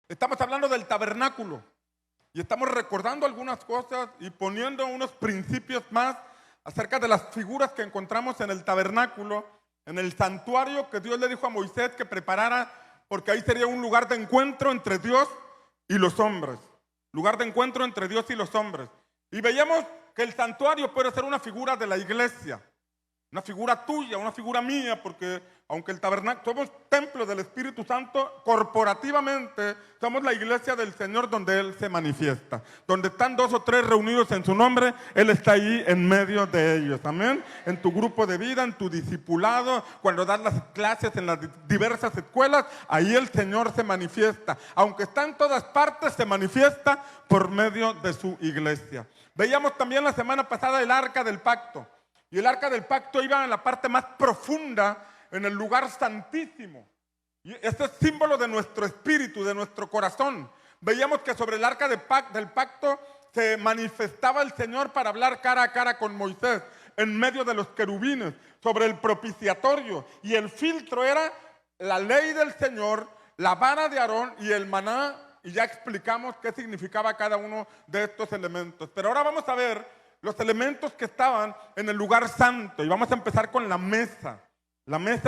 Estamos hablando del tabernáculo y estamos recordando algunas cosas y poniendo unos principios más acerca de las figuras que encontramos en el tabernáculo, en el santuario que Dios le dijo a Moisés que preparara, porque ahí sería un lugar de encuentro entre Dios y los hombres. Lugar de encuentro entre Dios y los hombres. Y veíamos que el santuario puede ser una figura de la iglesia, una figura tuya, una figura mía, porque aunque el tabernáculo, somos templo del Espíritu Santo, corporativamente somos la iglesia del Señor donde Él se manifiesta. Donde están 2 o 3 reunidos en su nombre, Él está ahí en medio de ellos. Amén. En tu grupo de vida, en tu discipulado, cuando das las clases en las diversas escuelas, ahí el Señor se manifiesta. Aunque está en todas partes, se manifiesta por medio de su iglesia. Veíamos también la semana pasada el arca del pacto. Y el arca del pacto iba en la parte más profunda, en el lugar santísimo. Y este es símbolo de nuestro espíritu, de nuestro corazón. Veíamos que sobre el arca del pacto se manifestaba el Señor para hablar cara a cara con Moisés, en medio de los querubines, sobre el propiciatorio. Y el filtro era la ley del Señor, la vara de Aarón y el maná. Y ya explicamos qué significaba cada uno de estos elementos. Pero ahora vamos a ver los elementos que estaban en el lugar santo. Y vamos a empezar con la mesa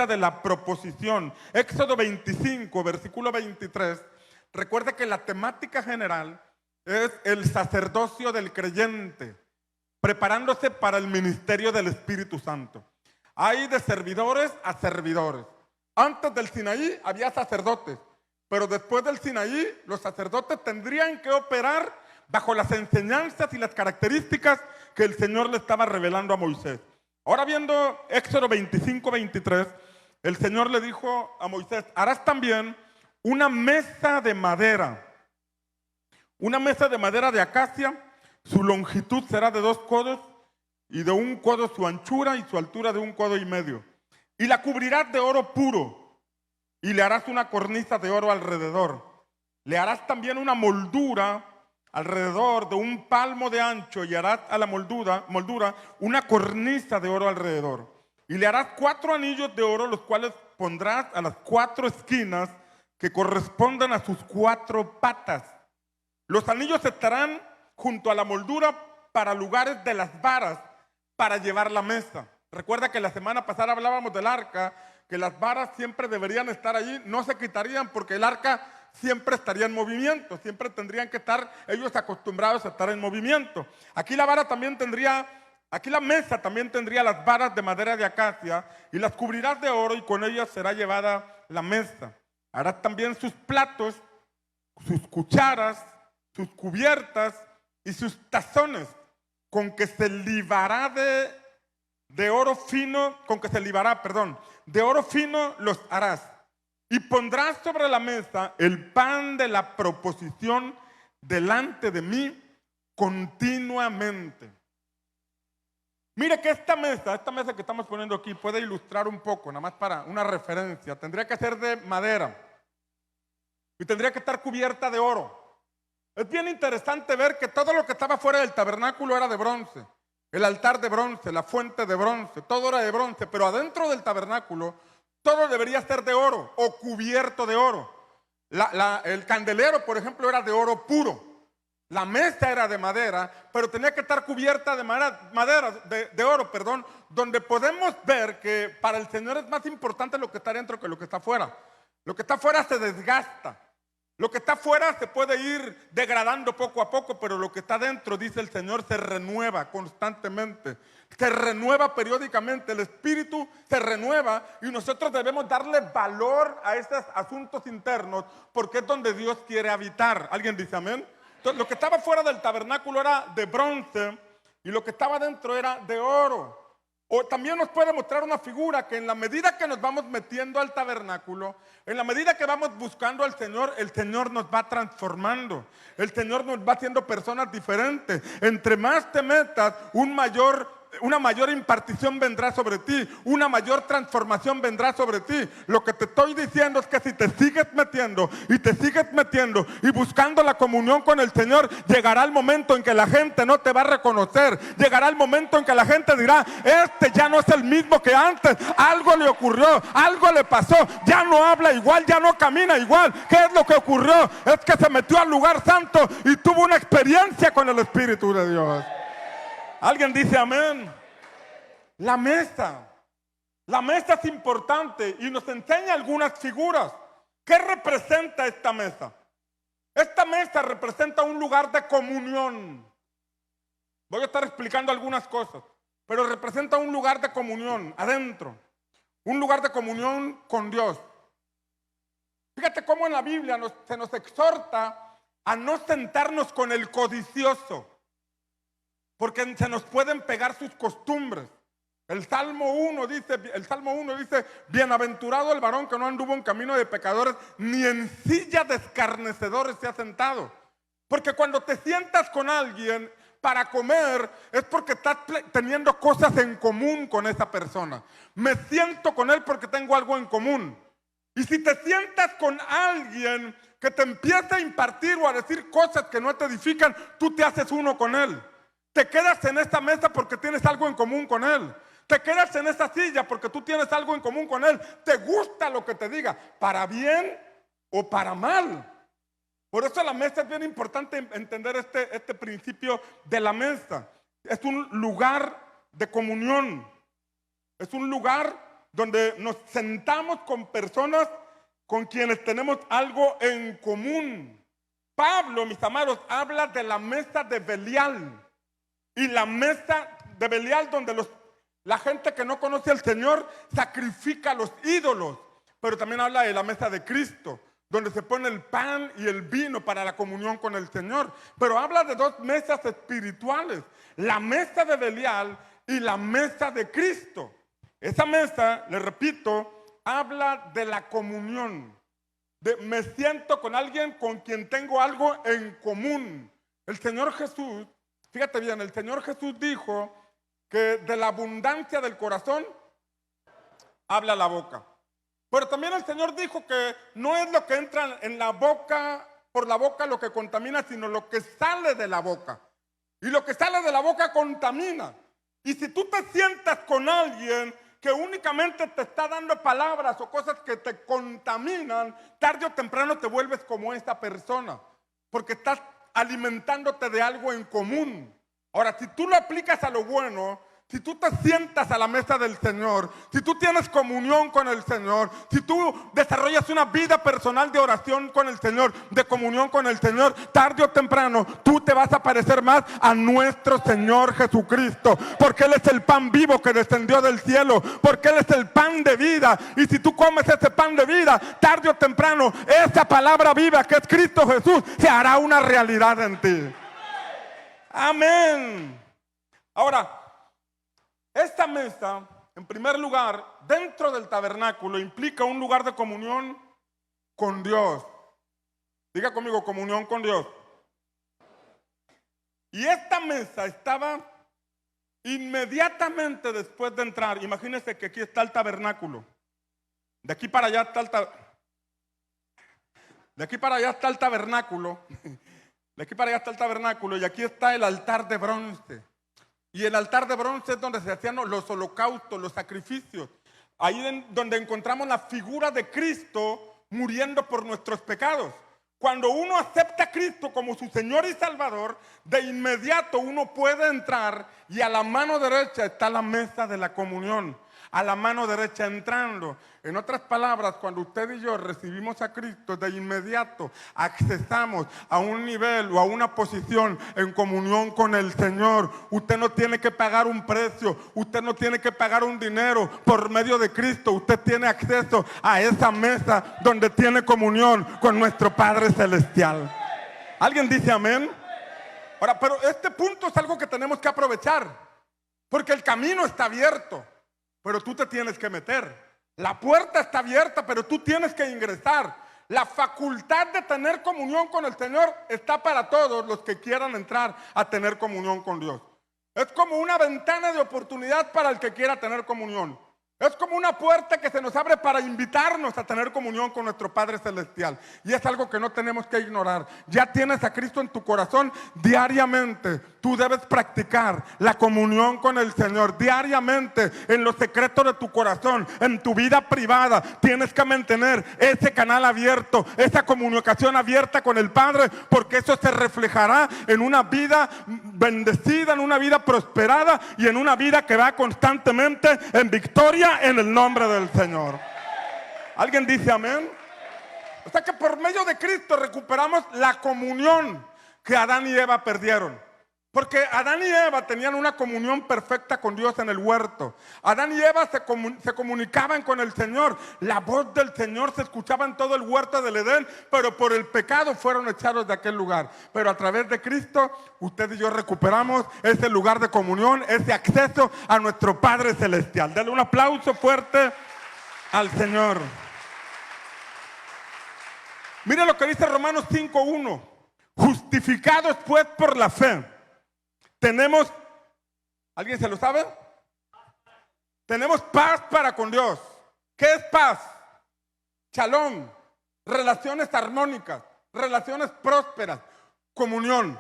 de la proposición. Éxodo 25, versículo 23. Recuerda que la temática general es el sacerdocio del creyente, preparándose para el ministerio del Espíritu Santo. Hay de servidores a servidores. Antes del Sinaí había sacerdotes, pero después del Sinaí los sacerdotes tendrían que operar bajo las enseñanzas y las características que el Señor le estaba revelando a Moisés. Ahora viendo Éxodo 25, 23, el Señor le dijo a Moisés: harás también una mesa de madera de acacia, su longitud será de 2 codos y de 1 codo su anchura y su altura de 1 codo y medio. Y la cubrirás de oro puro y le harás una cornisa de oro alrededor. Le harás también una moldura alrededor de 1 palmo de ancho y harás a la moldura una cornisa de oro alrededor. Y le harás 4 anillos de oro, los cuales pondrás a las 4 esquinas que correspondan a sus 4 patas. Los anillos estarán junto a la moldura para lugares de las varas para llevar la mesa. Recuerda que la semana pasada hablábamos del arca, que las varas siempre deberían estar allí, no se quitarían porque el arca siempre estaría en movimiento, siempre tendrían que estar ellos acostumbrados a estar en movimiento. Aquí la mesa también tendría las varas de madera de acacia y las cubrirás de oro y con ellas será llevada la mesa. Harás también sus platos, sus cucharas, sus cubiertas y sus tazones, con que se libará de oro fino, de oro fino los harás. Y pondrás sobre la mesa el pan de la proposición delante de mí continuamente. Mire que esta mesa que estamos poniendo aquí puede ilustrar un poco, nada más para una referencia. Tendría que ser de madera y tendría que estar cubierta de oro. Es bien interesante ver que todo lo que estaba fuera del tabernáculo era de bronce. El altar de bronce, la fuente de bronce, todo era de bronce, pero adentro del tabernáculo todo debería ser de oro o cubierto de oro. El candelero, por ejemplo, era de oro puro. La mesa era de madera, pero tenía que estar cubierta de oro, donde podemos ver que para el Señor es más importante lo que está dentro que lo que está afuera. Lo que está afuera se desgasta. Lo que está afuera se puede ir degradando poco a poco, pero lo que está dentro, dice el Señor, se renueva constantemente. Se renueva periódicamente, el espíritu se renueva y nosotros debemos darle valor a estos asuntos internos porque es donde Dios quiere habitar. ¿Alguien dice amén? Entonces, lo que estaba fuera del tabernáculo era de bronce y lo que estaba dentro era de oro. O también nos puede mostrar una figura que en la medida que nos vamos metiendo al tabernáculo, en la medida que vamos buscando al Señor, el Señor nos va transformando. El Señor nos va haciendo personas diferentes. Entre más te metas, un mayor una mayor impartición vendrá sobre ti, una mayor transformación vendrá sobre ti. Lo que te estoy diciendo es que si te sigues metiendo y buscando la comunión con el Señor, llegará el momento en que la gente no te va a reconocer, llegará el momento en que la gente dirá, este ya no es el mismo que antes, algo le ocurrió, algo le pasó, ya no habla igual, ya no camina igual. ¿Qué es lo que ocurrió? Es que se metió al lugar santo y tuvo una experiencia con el Espíritu de Dios. ¿Alguien dice amén? La mesa es importante y nos enseña algunas figuras. ¿Qué representa esta mesa? Esta mesa representa un lugar de comunión. Voy a estar explicando algunas cosas, pero representa un lugar de comunión adentro, un lugar de comunión con Dios. Fíjate cómo en la Biblia se nos exhorta a no sentarnos con el codicioso, porque se nos pueden pegar sus costumbres. El Salmo 1 dice, bienaventurado el varón que no anduvo en camino de pecadores, ni en silla de escarnecedores se ha sentado. Porque cuando te sientas con alguien para comer, es porque estás teniendo cosas en común con esa persona. Me siento con él porque tengo algo en común. Y si te sientas con alguien que te empieza a impartir o a decir cosas que no te edifican, tú te haces uno con él. Te quedas en esta mesa porque tienes algo en común con él. Te quedas en esta silla porque tú tienes algo en común con él. Te gusta lo que te diga, para bien o para mal. Por eso la mesa es bien importante entender este principio de la mesa. Es un lugar de comunión. Es un lugar donde nos sentamos con personas con quienes tenemos algo en común. Pablo, mis amados, habla de la mesa de Belial. Y la mesa de Belial donde la gente que no conoce al Señor sacrifica a los ídolos. Pero también habla de la mesa de Cristo, donde se pone el pan y el vino para la comunión con el Señor. Pero habla de dos mesas espirituales, la mesa de Belial y la mesa de Cristo. Esa mesa, le repito, habla de la comunión. Me siento con alguien con quien tengo algo en común. El Señor Jesús, fíjate bien, el Señor Jesús dijo que de la abundancia del corazón habla la boca. Pero también el Señor dijo que no es lo que entra en la boca, por la boca lo que contamina, sino lo que sale de la boca. Y lo que sale de la boca contamina. Y si tú te sientas con alguien que únicamente te está dando palabras o cosas que te contaminan, tarde o temprano te vuelves como esta persona, porque estás alimentándote de algo en común. Ahora, si tú lo aplicas a lo bueno, si tú te sientas a la mesa del Señor, si tú tienes comunión con el Señor, si tú desarrollas una vida personal de oración con el Señor, de comunión con el Señor, tarde o temprano tú te vas a parecer más a nuestro Señor Jesucristo, porque Él es el pan vivo que descendió del cielo, porque Él es el pan de vida. Y si tú comes ese pan de vida, tarde o temprano esa palabra viva que es Cristo Jesús se hará una realidad en ti. Amén. Ahora, esta mesa, en primer lugar, dentro del tabernáculo, implica un lugar de comunión con Dios. Diga conmigo, comunión con Dios. Y esta mesa estaba inmediatamente después de entrar. Imagínense que aquí está el tabernáculo. De aquí para allá está el tabernáculo. De aquí para allá está el tabernáculo y aquí está el altar de bronce. Y el altar de bronce es donde se hacían los holocaustos, los sacrificios. Ahí donde encontramos la figura de Cristo muriendo por nuestros pecados. Cuando uno acepta a Cristo como su Señor y Salvador, de inmediato uno puede entrar y a la mano derecha está la mesa de la comunión. A la mano derecha entrando. En otras palabras, cuando usted y yo recibimos a Cristo, de inmediato accesamos a un nivel o a una posición en comunión con el Señor. Usted no tiene que pagar un precio, usted no tiene que pagar un dinero por medio de Cristo. Usted tiene acceso a esa mesa donde tiene comunión con nuestro Padre Celestial. ¿Alguien dice amén? Ahora, pero este punto es algo que tenemos que aprovechar, porque el camino está abierto. Pero tú te tienes que meter. La puerta está abierta, pero tú tienes que ingresar. La facultad de tener comunión con el Señor está para todos los que quieran entrar a tener comunión con Dios. Es como una ventana de oportunidad para el que quiera tener comunión. Es como una puerta que se nos abre para invitarnos a tener comunión con nuestro Padre Celestial. Y es algo que no tenemos que ignorar. Ya tienes a Cristo en tu corazón diariamente. Tú debes practicar la comunión con el Señor diariamente en los secretos de tu corazón, en tu vida privada. Tienes que mantener ese canal abierto, esa comunicación abierta con el Padre, porque eso se reflejará en una vida bendecida, en una vida prosperada y en una vida que va constantemente en victoria en el nombre del Señor. ¿Alguien dice amén? O sea que por medio de Cristo recuperamos la comunión que Adán y Eva perdieron. Porque Adán y Eva tenían una comunión perfecta con Dios en el huerto. Adán y Eva se comunicaban con el Señor. La voz del Señor se escuchaba en todo el huerto del Edén, pero por el pecado fueron echados de aquel lugar. Pero a través de Cristo, usted y yo recuperamos ese lugar de comunión, ese acceso a nuestro Padre Celestial. Dale un aplauso fuerte al Señor. Mire lo que dice Romanos 5:1. Justificados pues por la fe. Tenemos, ¿alguien se lo sabe? Tenemos paz para con Dios. ¿Qué es paz? Shalom, relaciones armónicas, relaciones prósperas, comunión.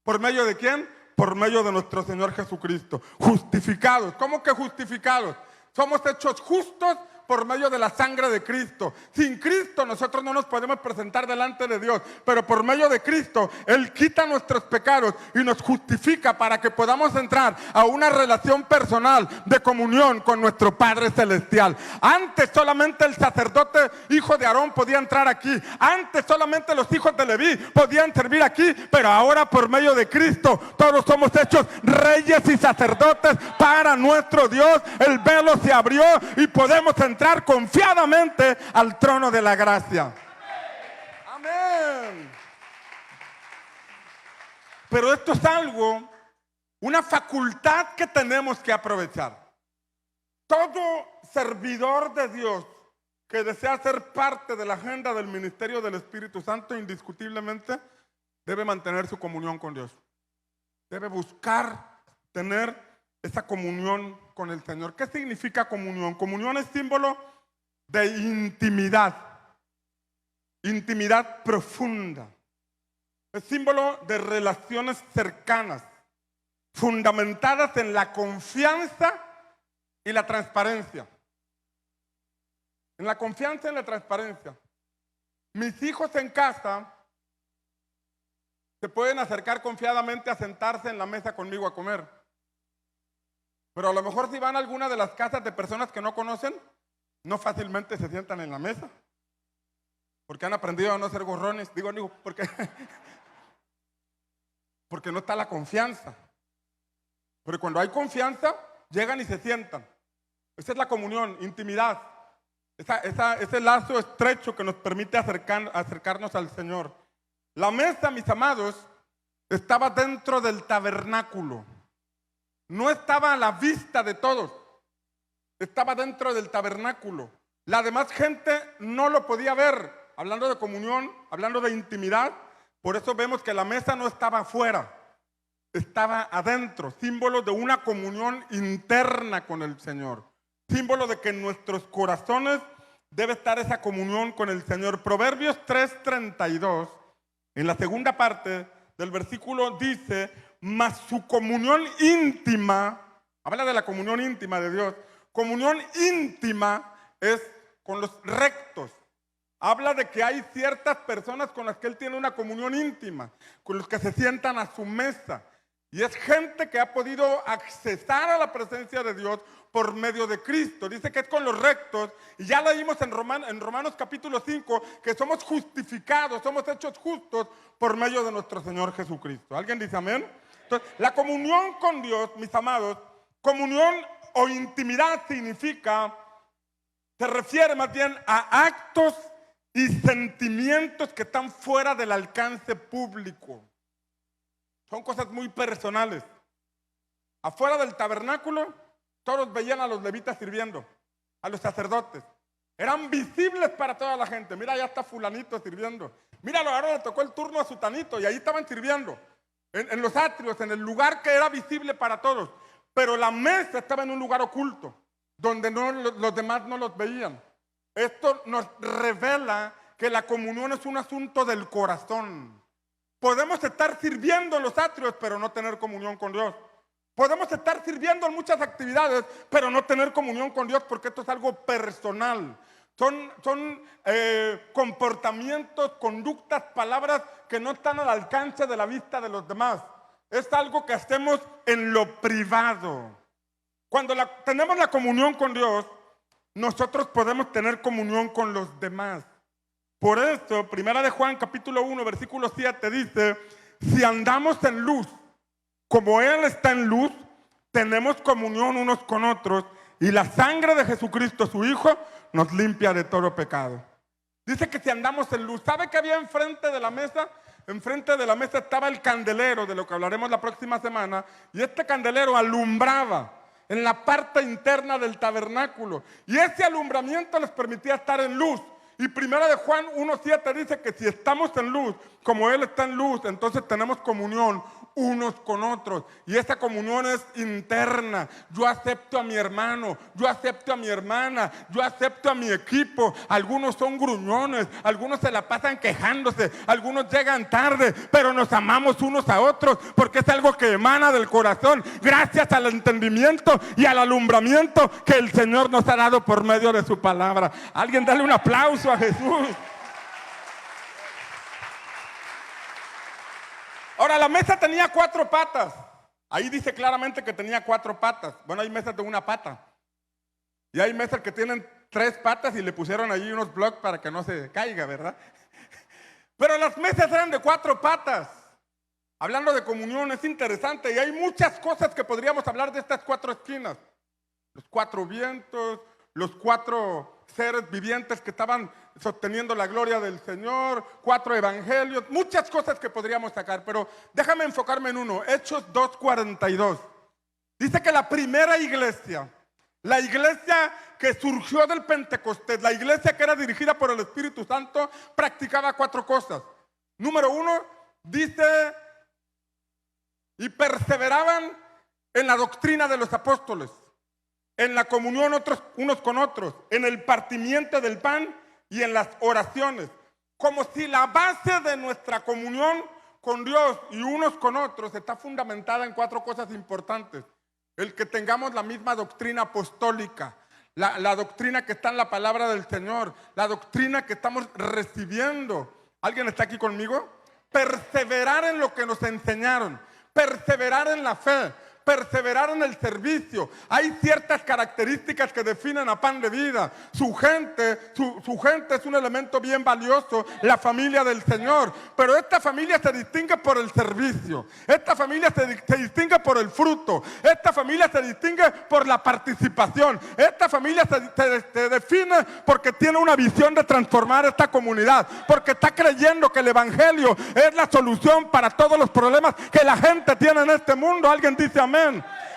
¿Por medio de quién? Por medio de nuestro Señor Jesucristo. Justificados. ¿Cómo que justificados? Somos hechos justos por medio de la sangre de Cristo. Sin Cristo nosotros no nos podemos presentar delante de Dios, pero por medio de Cristo Él quita nuestros pecados y nos justifica para que podamos entrar a una relación personal de comunión con nuestro Padre Celestial. Antes solamente el sacerdote hijo de Aarón podía entrar aquí. Antes solamente los hijos de Leví podían servir aquí, pero ahora por medio de Cristo todos somos hechos reyes y sacerdotes para nuestro Dios. El velo se abrió y podemos entrar confiadamente al trono de la gracia. Amén. Pero esto es algo, una facultad que tenemos que aprovechar. Todo servidor de Dios que desea ser parte de la agenda del ministerio del Espíritu Santo, indiscutiblemente debe mantener su comunión con Dios. Debe buscar tener esa comunión con el Señor. ¿Qué significa comunión? Comunión es símbolo de intimidad, intimidad profunda. Es símbolo de relaciones cercanas, fundamentadas en la confianza y la transparencia. En la confianza y la transparencia. Mis hijos en casa se pueden acercar confiadamente a sentarse en la mesa conmigo a comer. Pero a lo mejor si van a alguna de las casas de personas que no conocen, no fácilmente se sientan en la mesa. Porque han aprendido a no ser gorrones. Digo, porque no está la confianza. Pero cuando hay confianza, llegan y se sientan. Esa es la comunión, intimidad. Ese lazo estrecho que nos permite acercarnos al Señor. La mesa, mis amados, estaba dentro del tabernáculo. No estaba a la vista de todos. Estaba dentro del tabernáculo. La demás gente no lo podía ver. Hablando de comunión, hablando de intimidad, por eso vemos que la mesa no estaba afuera, estaba adentro, símbolo de una comunión interna con el Señor, símbolo de que en nuestros corazones debe estar esa comunión con el Señor. Proverbios 3:32, en la segunda parte del versículo dice: mas su comunión íntima, habla de la comunión íntima de Dios, comunión íntima es con los rectos. Habla de que hay ciertas personas con las que Él tiene una comunión íntima, con los que se sientan a su mesa. Y es gente que ha podido accesar a la presencia de Dios por medio de Cristo. Dice que es con los rectos. Y ya leímos en Romanos capítulo 5 que somos justificados, somos hechos justos por medio de nuestro Señor Jesucristo. ¿Alguien dice amén? Entonces, la comunión con Dios, mis amados, comunión o intimidad significa, se refiere más bien a actos y sentimientos que están fuera del alcance público. Son cosas muy personales. Afuera del tabernáculo, todos veían a los levitas sirviendo, a los sacerdotes. Eran visibles para toda la gente. Mira, ya está fulanito sirviendo. Míralo, ahora le tocó el turno a sutanito y ahí estaban sirviendo. en los atrios, en el lugar que era visible para todos. Pero la mesa estaba en un lugar oculto, donde los demás no los veían. Esto nos revela que la comunión es un asunto del corazón. Podemos estar sirviendo en los atrios, pero no tener comunión con Dios. Podemos estar sirviendo en muchas actividades, pero no tener comunión con Dios, porque esto es algo personal. Son comportamientos, conductas, palabras que no están al alcance de la vista de los demás. Es algo que hacemos en lo privado. Cuando tenemos la comunión con Dios, nosotros podemos tener comunión con los demás. Por eso, Primera de Juan, capítulo 1, versículo 7, dice: si andamos en luz, como Él está en luz, tenemos comunión unos con otros, y la sangre de Jesucristo, su Hijo, nos limpia de todo pecado. Dice que si andamos en luz. ¿Sabe qué había enfrente de la mesa? Enfrente de la mesa estaba el candelero, de lo que hablaremos la próxima semana, y este candelero alumbraba en la parte interna del tabernáculo, y ese alumbramiento les permitía estar en luz. Y Primera de Juan 1:7 dice que si estamos en luz, como Él está en luz, entonces tenemos comunión unos con otros. Y esa comunión es interna. Yo acepto a mi hermano, yo acepto a mi hermana, yo acepto a mi equipo. Algunos son gruñones, algunos se la pasan quejándose, algunos llegan tarde, pero nos amamos unos a otros porque es algo que emana del corazón, gracias al entendimiento y al alumbramiento que el Señor nos ha dado por medio de su palabra. Alguien dale un aplauso a Jesús. Ahora, la mesa tenía 4 patas. Ahí dice claramente que tenía 4 patas. Bueno, hay mesas de una pata. Y hay mesas que tienen 3 patas y le pusieron allí unos blocks para que no se caiga, ¿verdad? Pero las mesas eran de 4 patas. Hablando de comunión, es interesante. Y hay muchas cosas que podríamos hablar de estas 4 esquinas. Los 4 vientos, los 4 seres vivientes que estaban sosteniendo la gloria del Señor, 4 evangelios, muchas cosas que podríamos sacar, pero déjame enfocarme en uno. Hechos 2:42. Dice que la primera iglesia, la iglesia que surgió del Pentecostés, la iglesia que era dirigida por el Espíritu Santo, practicaba 4 cosas. Número 1, dice, y perseveraban en la doctrina de los apóstoles, en la comunión unos con otros, en el partimiento del pan y en las oraciones. Como si la base de nuestra comunión con Dios y unos con otros está fundamentada en 4 cosas importantes. El que tengamos la misma doctrina apostólica, la doctrina que está en la palabra del Señor, la doctrina que estamos recibiendo. ¿Alguien está aquí conmigo? Perseverar en lo que nos enseñaron, perseverar en la fe, perseverar en el servicio. Hay ciertas características que definen a Pan de Vida. Su gente es un elemento bien valioso, la familia del Señor. Pero esta familia se distingue por el servicio. Esta familia se distingue por el fruto. Esta familia se distingue por la participación. Esta familia se define porque tiene una visión de transformar esta comunidad. Porque está creyendo que el evangelio es la solución para todos los problemas que la gente tiene en este mundo. Alguien dice amén.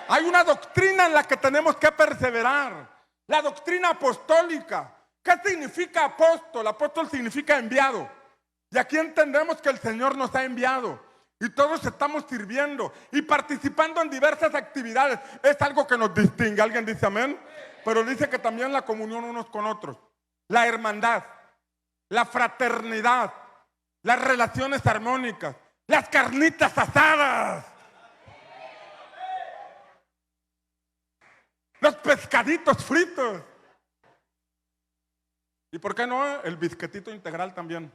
Hay una doctrina en la que tenemos que perseverar. La doctrina apostólica. ¿Qué significa apóstol? Apóstol significa enviado. Y aquí entendemos que el Señor nos ha enviado. Y todos estamos sirviendo y participando en diversas actividades. Es algo que nos distingue. ¿Alguien dice amén? Pero dice que también la comunión unos con otros. La hermandad. La fraternidad. Las relaciones armónicas. Las carnitas asadas. Los pescaditos fritos. ¿Y por qué no el bisquetito integral también?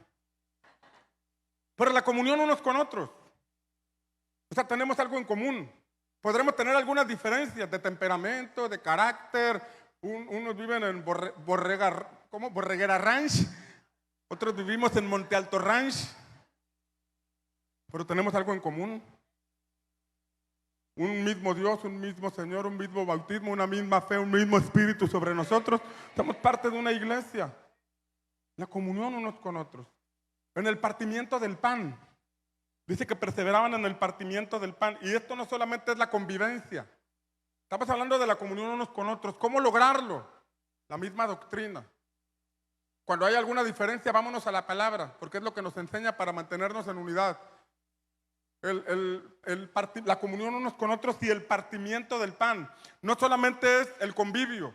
Pero la comunión unos con otros. O sea, tenemos algo en común. Podremos tener algunas diferencias de temperamento, de carácter. Unos viven en Borreguera Ranch. Otros vivimos en Monte Alto Ranch. Pero tenemos algo en común. Un mismo Dios, un mismo Señor, un mismo bautismo, una misma fe, un mismo espíritu sobre nosotros. Somos parte de una iglesia. La comunión unos con otros. En el partimiento del pan. Dice que perseveraban en el partimiento del pan. Y esto no solamente es la convivencia. Estamos hablando de la comunión unos con otros. ¿Cómo lograrlo? La misma doctrina. Cuando hay alguna diferencia, vámonos a la palabra, porque es lo que nos enseña para mantenernos en unidad. la comunión unos con otros y el partimiento del pan. No solamente es el convivio,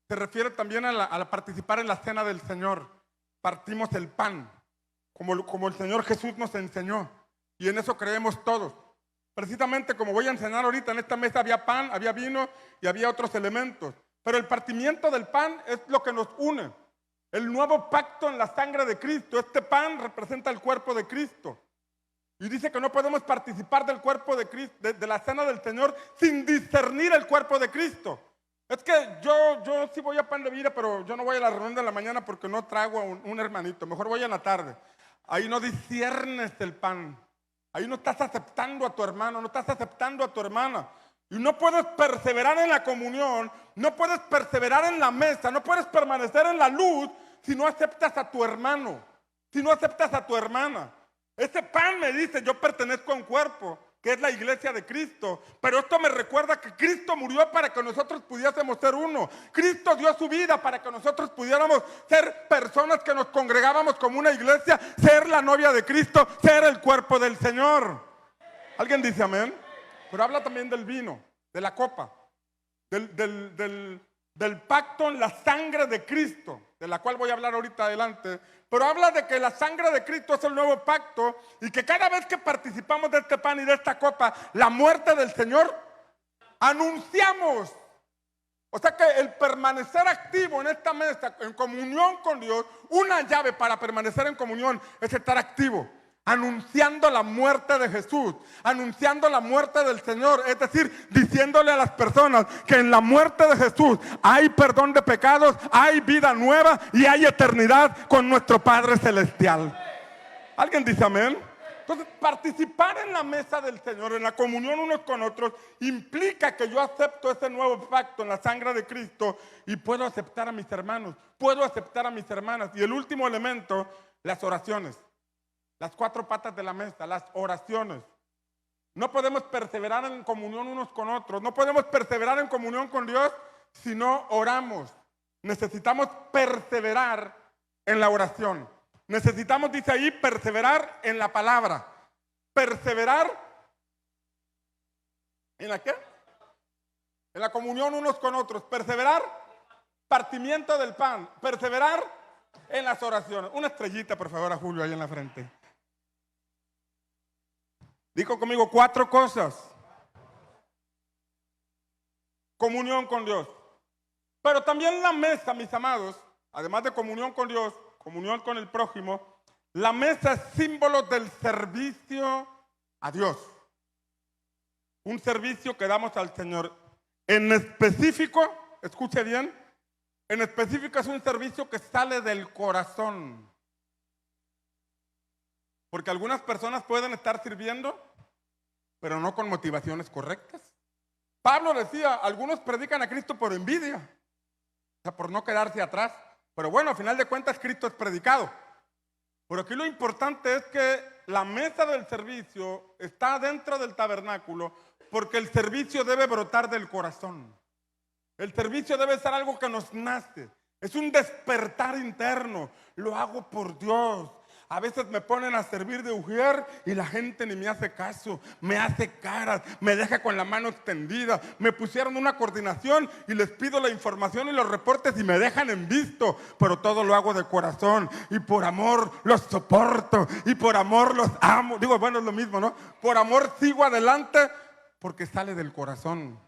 se refiere también a participar en la cena del Señor. Partimos el pan, como el Señor Jesús nos enseñó, y en eso creemos todos. Precisamente como voy a enseñar ahorita, en esta mesa había pan, había vino y había otros elementos. Pero el partimiento del pan es lo que nos une. El nuevo pacto en la sangre de Cristo. Este pan representa el cuerpo de Cristo. Y dice que no podemos participar del cuerpo de Cristo, de la cena del Señor, sin discernir el cuerpo de Cristo. Es que yo sí voy a pan de vida, pero yo no voy a la reunión de la mañana porque no traigo a un hermanito. Mejor voy en la tarde. Ahí no disciernes el pan. Ahí no estás aceptando a tu hermano, no estás aceptando a tu hermana. Y no puedes perseverar en la comunión, no puedes perseverar en la mesa, no puedes permanecer en la luz si no aceptas a tu hermano, si no aceptas a tu hermana. Ese pan me dice, yo pertenezco a un cuerpo, que es la iglesia de Cristo. Pero esto me recuerda que Cristo murió para que nosotros pudiésemos ser uno. Cristo dio su vida para que nosotros pudiéramos ser personas que nos congregábamos como una iglesia, ser la novia de Cristo, ser el cuerpo del Señor. ¿Alguien dice amén? Pero habla también del vino, de la copa, del pacto en la sangre de Cristo, de la cual voy a hablar ahorita adelante. Pero habla de que la sangre de Cristo es el nuevo pacto y que cada vez que participamos de este pan y de esta copa, la muerte del Señor, anunciamos. O sea que el permanecer activo en esta mesa, en comunión con Dios, una llave para permanecer en comunión es estar activo, anunciando la muerte de Jesús, anunciando la muerte del Señor, es decir, diciéndole a las personas que en la muerte de Jesús hay perdón de pecados, hay vida nueva y hay eternidad con nuestro Padre Celestial. ¿Alguien dice amén? Entonces, participar en la mesa del Señor, en la comunión unos con otros, implica que yo acepto ese nuevo pacto en la sangre de Cristo y puedo aceptar a mis hermanos, puedo aceptar a mis hermanas. Y el último elemento, las oraciones. Las cuatro patas de la mesa, las oraciones. No podemos perseverar en comunión unos con otros. No podemos perseverar en comunión con Dios si no oramos. Necesitamos perseverar en la oración. Necesitamos, dice ahí, perseverar en la palabra. Perseverar ¿en la qué? En la comunión unos con otros. Perseverar, partimiento del pan. Perseverar en las oraciones. Una estrellita, por favor, a Julio, ahí en la frente. Dijo conmigo 4 cosas. Comunión con Dios. Pero también la mesa, mis amados, además de comunión con Dios, comunión con el prójimo, la mesa es símbolo del servicio a Dios. Un servicio que damos al Señor. En específico, escuche bien, en específico es un servicio que sale del corazón. Porque algunas personas pueden estar sirviendo, pero no con motivaciones correctas. Pablo decía, algunos predican a Cristo por envidia, o sea, por no quedarse atrás. Pero bueno, a final de cuentas, Cristo es predicado. Pero aquí lo importante es que la mesa del servicio está dentro del tabernáculo, porque el servicio debe brotar del corazón. El servicio debe ser algo que nos nace. Es un despertar interno. Lo hago por Dios. A veces me ponen a servir de ujier y la gente ni me hace caso, me hace caras, me deja con la mano extendida. Me pusieron una coordinación y les pido la información y los reportes y me dejan en visto. Pero todo lo hago de corazón y por amor los soporto y por amor los amo. Digo, bueno, es lo mismo, ¿no? Por amor sigo adelante porque sale del corazón.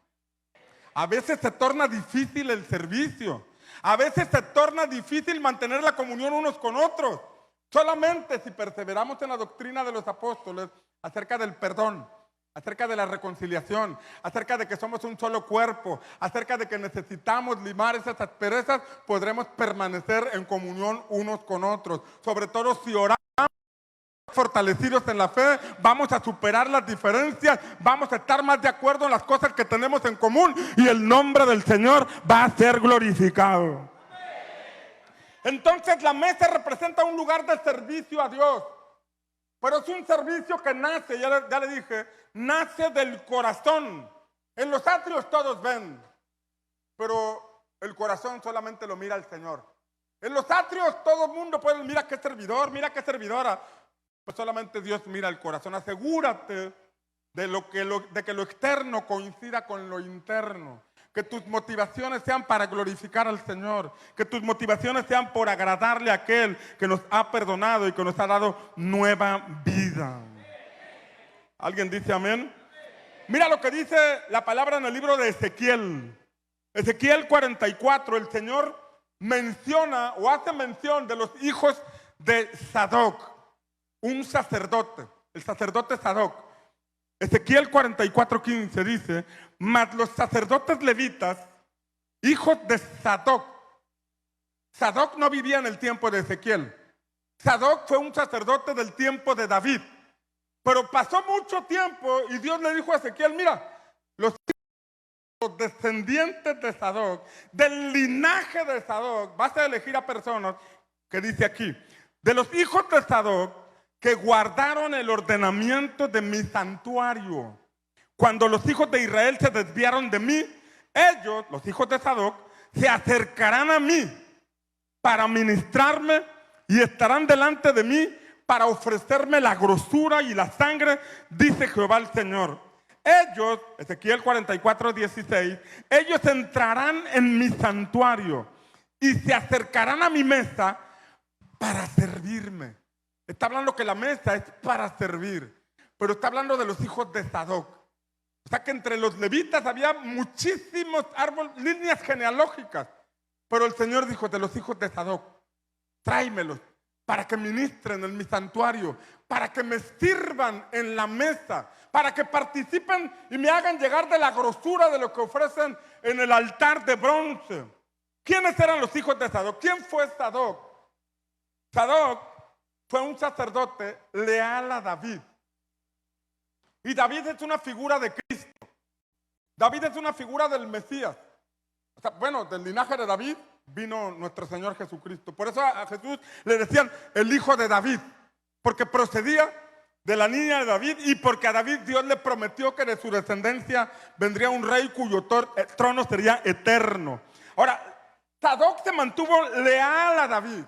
A veces se torna difícil el servicio. A veces se torna difícil mantener la comunión unos con otros. Solamente si perseveramos en la doctrina de los apóstoles acerca del perdón, acerca de la reconciliación, acerca de que somos un solo cuerpo, acerca de que necesitamos limar esas asperezas, podremos permanecer en comunión unos con otros. Sobre todo si oramos fortalecidos en la fe, vamos a superar las diferencias, vamos a estar más de acuerdo en las cosas que tenemos en común y el nombre del Señor va a ser glorificado. Entonces la mesa representa un lugar de servicio a Dios, pero es un servicio que nace, ya le dije, nace del corazón. En los atrios todos ven, pero el corazón solamente lo mira el Señor. En los atrios todo el mundo puede, mira qué servidor, mira qué servidora, Pues solamente Dios mira el corazón. Asegúrate de que lo externo coincida con lo interno. Que tus motivaciones sean para glorificar al Señor. Que tus motivaciones sean por agradarle a aquel que nos ha perdonado y que nos ha dado nueva vida. ¿Alguien dice amén? Mira lo que dice la palabra en el libro de Ezequiel. Ezequiel 44, el Señor menciona o hace mención de los hijos de Sadoc, un sacerdote, el sacerdote Sadoc. Ezequiel 44:15 dice: mas los sacerdotes levitas, hijos de Sadoc. Sadoc no vivía en el tiempo de Ezequiel. Sadoc fue un sacerdote del tiempo de David. Pero pasó mucho tiempo y Dios le dijo a Ezequiel: mira, los descendientes de Sadoc, del linaje de Sadoc, vas a elegir a personas, que dice aquí, de los hijos de Sadoc, que guardaron el ordenamiento de mi santuario. Cuando los hijos de Israel se desviaron de mí, ellos, los hijos de Sadoc, se acercarán a mí para ministrarme y estarán delante de mí para ofrecerme la grosura y la sangre, dice Jehová el Señor. Ellos, Ezequiel 44:16, ellos entrarán en mi santuario y se acercarán a mi mesa para servirme. Está hablando que la mesa es para servir, pero está hablando de los hijos de Sadoc. O sea que entre los levitas había muchísimos árboles, líneas genealógicas, pero el Señor dijo: de los hijos de Sadoc, tráemelos para que ministren en mi santuario, para que me sirvan en la mesa, para que participen y me hagan llegar de la grosura de lo que ofrecen en el altar de bronce. ¿Quiénes eran los hijos de Sadoc? ¿Quién fue Sadoc? Sadoc fue un sacerdote leal a David. Y David es una figura de Cristo. David es una figura del Mesías. O sea, bueno, del linaje de David vino nuestro Señor Jesucristo. Por eso a Jesús le decían el hijo de David, porque procedía de la línea de David y porque a David Dios le prometió que de su descendencia vendría un rey cuyo trono sería eterno. Ahora, Sadoc se mantuvo leal a David,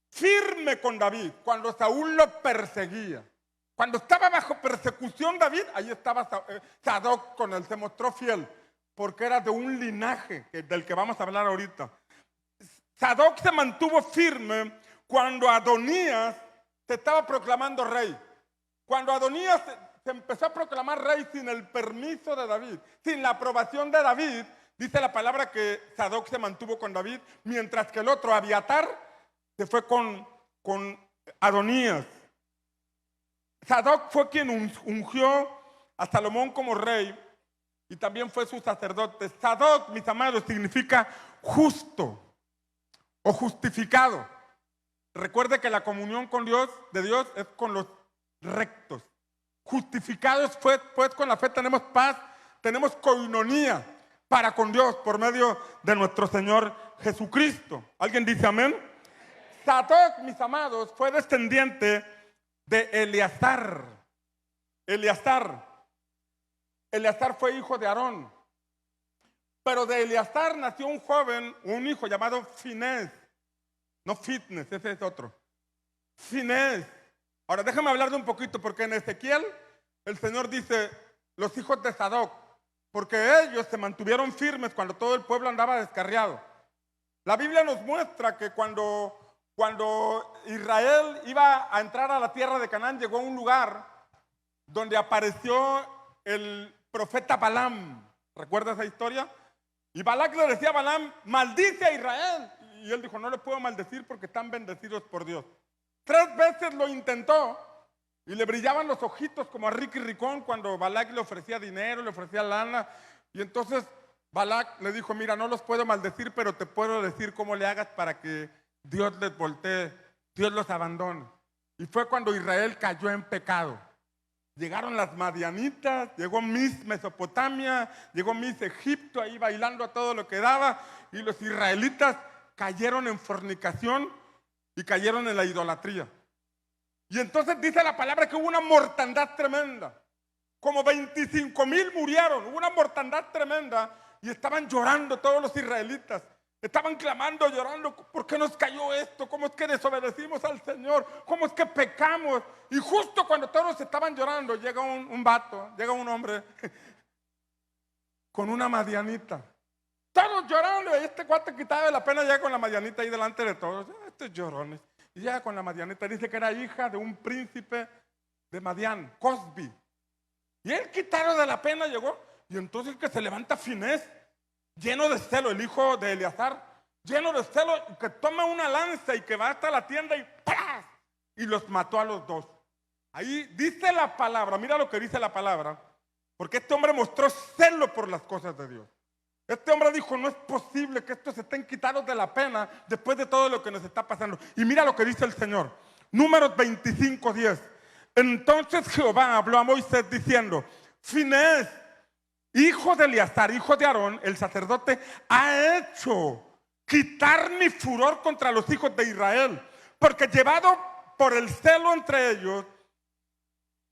firme con David cuando Saúl lo perseguía. Cuando estaba bajo persecución David, ahí estaba Sadoc con él, se mostró fiel, porque era de un linaje del que vamos a hablar ahorita. Sadoc se mantuvo firme cuando Adonías se estaba proclamando rey. Cuando Adonías se empezó a proclamar rey sin el permiso de David, sin la aprobación de David, dice la palabra que Sadoc se mantuvo con David, mientras que el otro, Abiatar, se fue con Adonías. Sadoc fue quien ungió a Salomón como rey y también fue su sacerdote. Sadoc, mis amados, significa justo o justificado. Recuerde que la comunión con Dios, de Dios, es con los rectos. Justificados pues con la fe tenemos paz, tenemos coinonía para con Dios por medio de nuestro Señor Jesucristo. ¿Alguien dice amén? Sadoc, mis amados, fue descendiente de Eleazar. Eleazar fue hijo de Aarón. Pero de Eleazar nació un joven, un hijo llamado Finés. No Fitness, ese es otro. Finés. Ahora déjame hablar de un poquito, porque en Ezequiel el Señor dice los hijos de Sadoc, porque ellos se mantuvieron firmes cuando todo el pueblo andaba descarriado. La Biblia nos muestra que cuando Israel iba a entrar a la tierra de Canaán, llegó a un lugar donde apareció el profeta Balaam. ¿Recuerda esa historia? Y Balac le decía a Balaam: maldice a Israel. Y él dijo: no le puedo maldecir porque están bendecidos por Dios. 3 veces lo intentó y le brillaban los ojitos como a Ricky Ricón cuando Balac le ofrecía dinero, le ofrecía lana. Y entonces Balac le dijo: mira, no los puedo maldecir, pero te puedo decir cómo le hagas para que Dios les voltee, Dios los abandone. Y fue cuando Israel cayó en pecado. Llegaron las madianitas, llegó Miss Mesopotamia, llegó Miss Egipto ahí bailando a todo lo que daba, y los israelitas cayeron en fornicación y cayeron en la idolatría. Y entonces dice la palabra que hubo una mortandad tremenda. Como 25,000 murieron, hubo una mortandad tremenda y estaban llorando todos los israelitas. Estaban clamando, llorando, ¿por qué nos cayó esto? ¿Cómo es que desobedecimos al Señor? ¿Cómo es que pecamos? Y justo cuando todos estaban llorando, llega un vato, llega un hombre con una madianita. Todos llorando, y este cuate quitaba de la pena, llega con la madianita ahí delante de todos. Estos llorones. Y llega con la madianita, dice que era hija de un príncipe de Madián, Cosbi. Y él quitado de la pena llegó, y entonces que se levanta Finés, lleno de celo, el hijo de Eleazar, lleno de celo, que toma una lanza y que va hasta la tienda y ¡pras! Y los mató a los dos. Ahí dice la palabra, mira lo que dice la palabra, porque este hombre mostró celo por las cosas de Dios. Este hombre dijo, no es posible que estos estén quitados de la pena después de todo lo que nos está pasando. Y mira lo que dice el Señor. Números 25:10. Entonces Jehová habló a Moisés diciendo, Finés, hijo de Eleazar, hijo de Aarón, el sacerdote, ha hecho quitar mi furor contra los hijos de Israel, porque llevado por el celo entre ellos,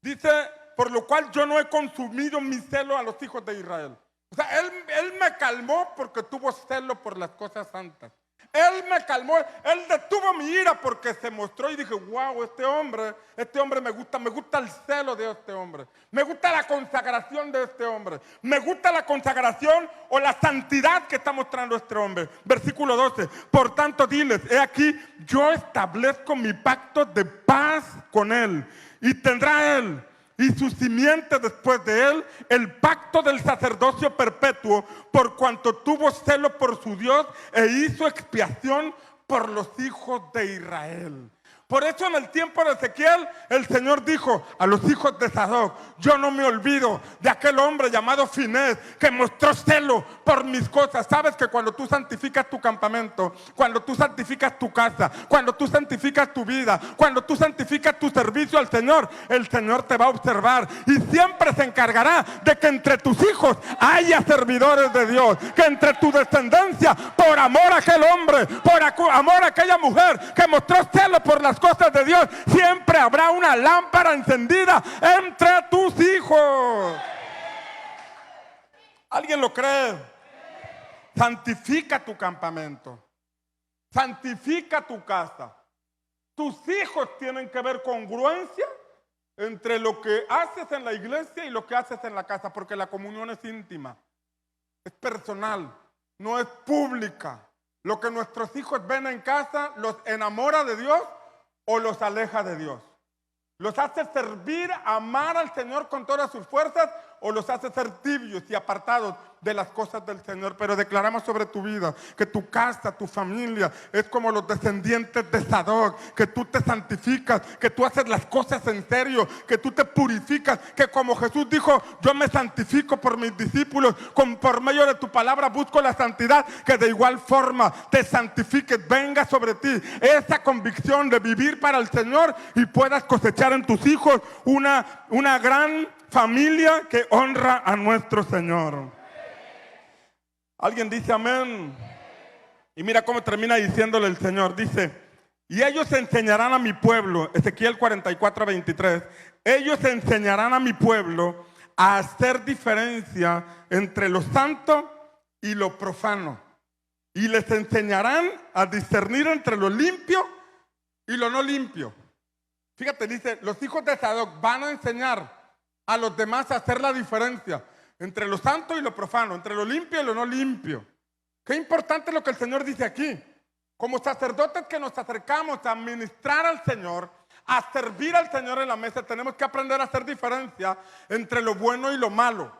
dice, por lo cual yo no he consumido mi celo a los hijos de Israel. O sea, él me calmó porque tuvo celo por las cosas santas. Él me calmó, él detuvo mi ira porque se mostró y dije, wow, este hombre me gusta el celo de este hombre. Me gusta la consagración de este hombre. Me gusta la consagración o la santidad que está mostrando este hombre. Versículo 12, por tanto diles, he aquí, yo establezco mi pacto de paz con él y tendrá él y su simiente después de él el pacto del sacerdocio perpetuo, por cuanto tuvo celo por su Dios e hizo expiación por los hijos de Israel. Por eso en el tiempo de Ezequiel el Señor dijo a los hijos de Sadoc, yo no me olvido de aquel hombre llamado Finés que mostró celo por mis cosas. Sabes que cuando tú santificas tu campamento, cuando tú santificas tu casa, cuando tú santificas tu vida, cuando tú santificas tu servicio al Señor, el Señor te va a observar y siempre se encargará de que entre tus hijos haya servidores de Dios, que entre tu descendencia, por amor a aquel hombre, por amor a aquella mujer que mostró celo por las cosas de Dios, siempre habrá una lámpara encendida entre tus hijos. ¿Alguien lo cree? Santifica tu campamento, santifica tu casa. Tus hijos tienen que ver congruencia entre lo que haces en la iglesia y lo que haces en la casa, porque la comunión es íntima, es personal, no es pública. Lo que nuestros hijos ven en casa los enamora de Dios o los aleja de Dios. Los hace servir, amar al Señor con todas sus fuerzas, o los hace ser tibios y apartados de las cosas del Señor. Pero declaramos sobre tu vida que tu casa, tu familia es como los descendientes de Sadoc, que tú te santificas, que tú haces las cosas en serio, que tú te purificas, que como Jesús dijo, yo me santifico por mis discípulos, por medio de tu palabra busco la santidad, que de igual forma te santifiques, venga sobre ti esa convicción de vivir para el Señor y puedas cosechar en tus hijos una gran familia que honra a nuestro Señor. Alguien dice amén. Y mira cómo termina diciéndole el Señor. Dice, y ellos enseñarán a mi pueblo, Ezequiel 44:23, ellos enseñarán a mi pueblo a hacer diferencia entre lo santo y lo profano. Y les enseñarán a discernir entre lo limpio y lo no limpio. Fíjate, dice, los hijos de Sadoc van a enseñar a los demás a hacer la diferencia entre lo santo y lo profano, entre lo limpio y lo no limpio. Qué importante lo que el Señor dice aquí. Como sacerdotes que nos acercamos a ministrar al Señor, a servir al Señor en la mesa, tenemos que aprender a hacer diferencia entre lo bueno y lo malo,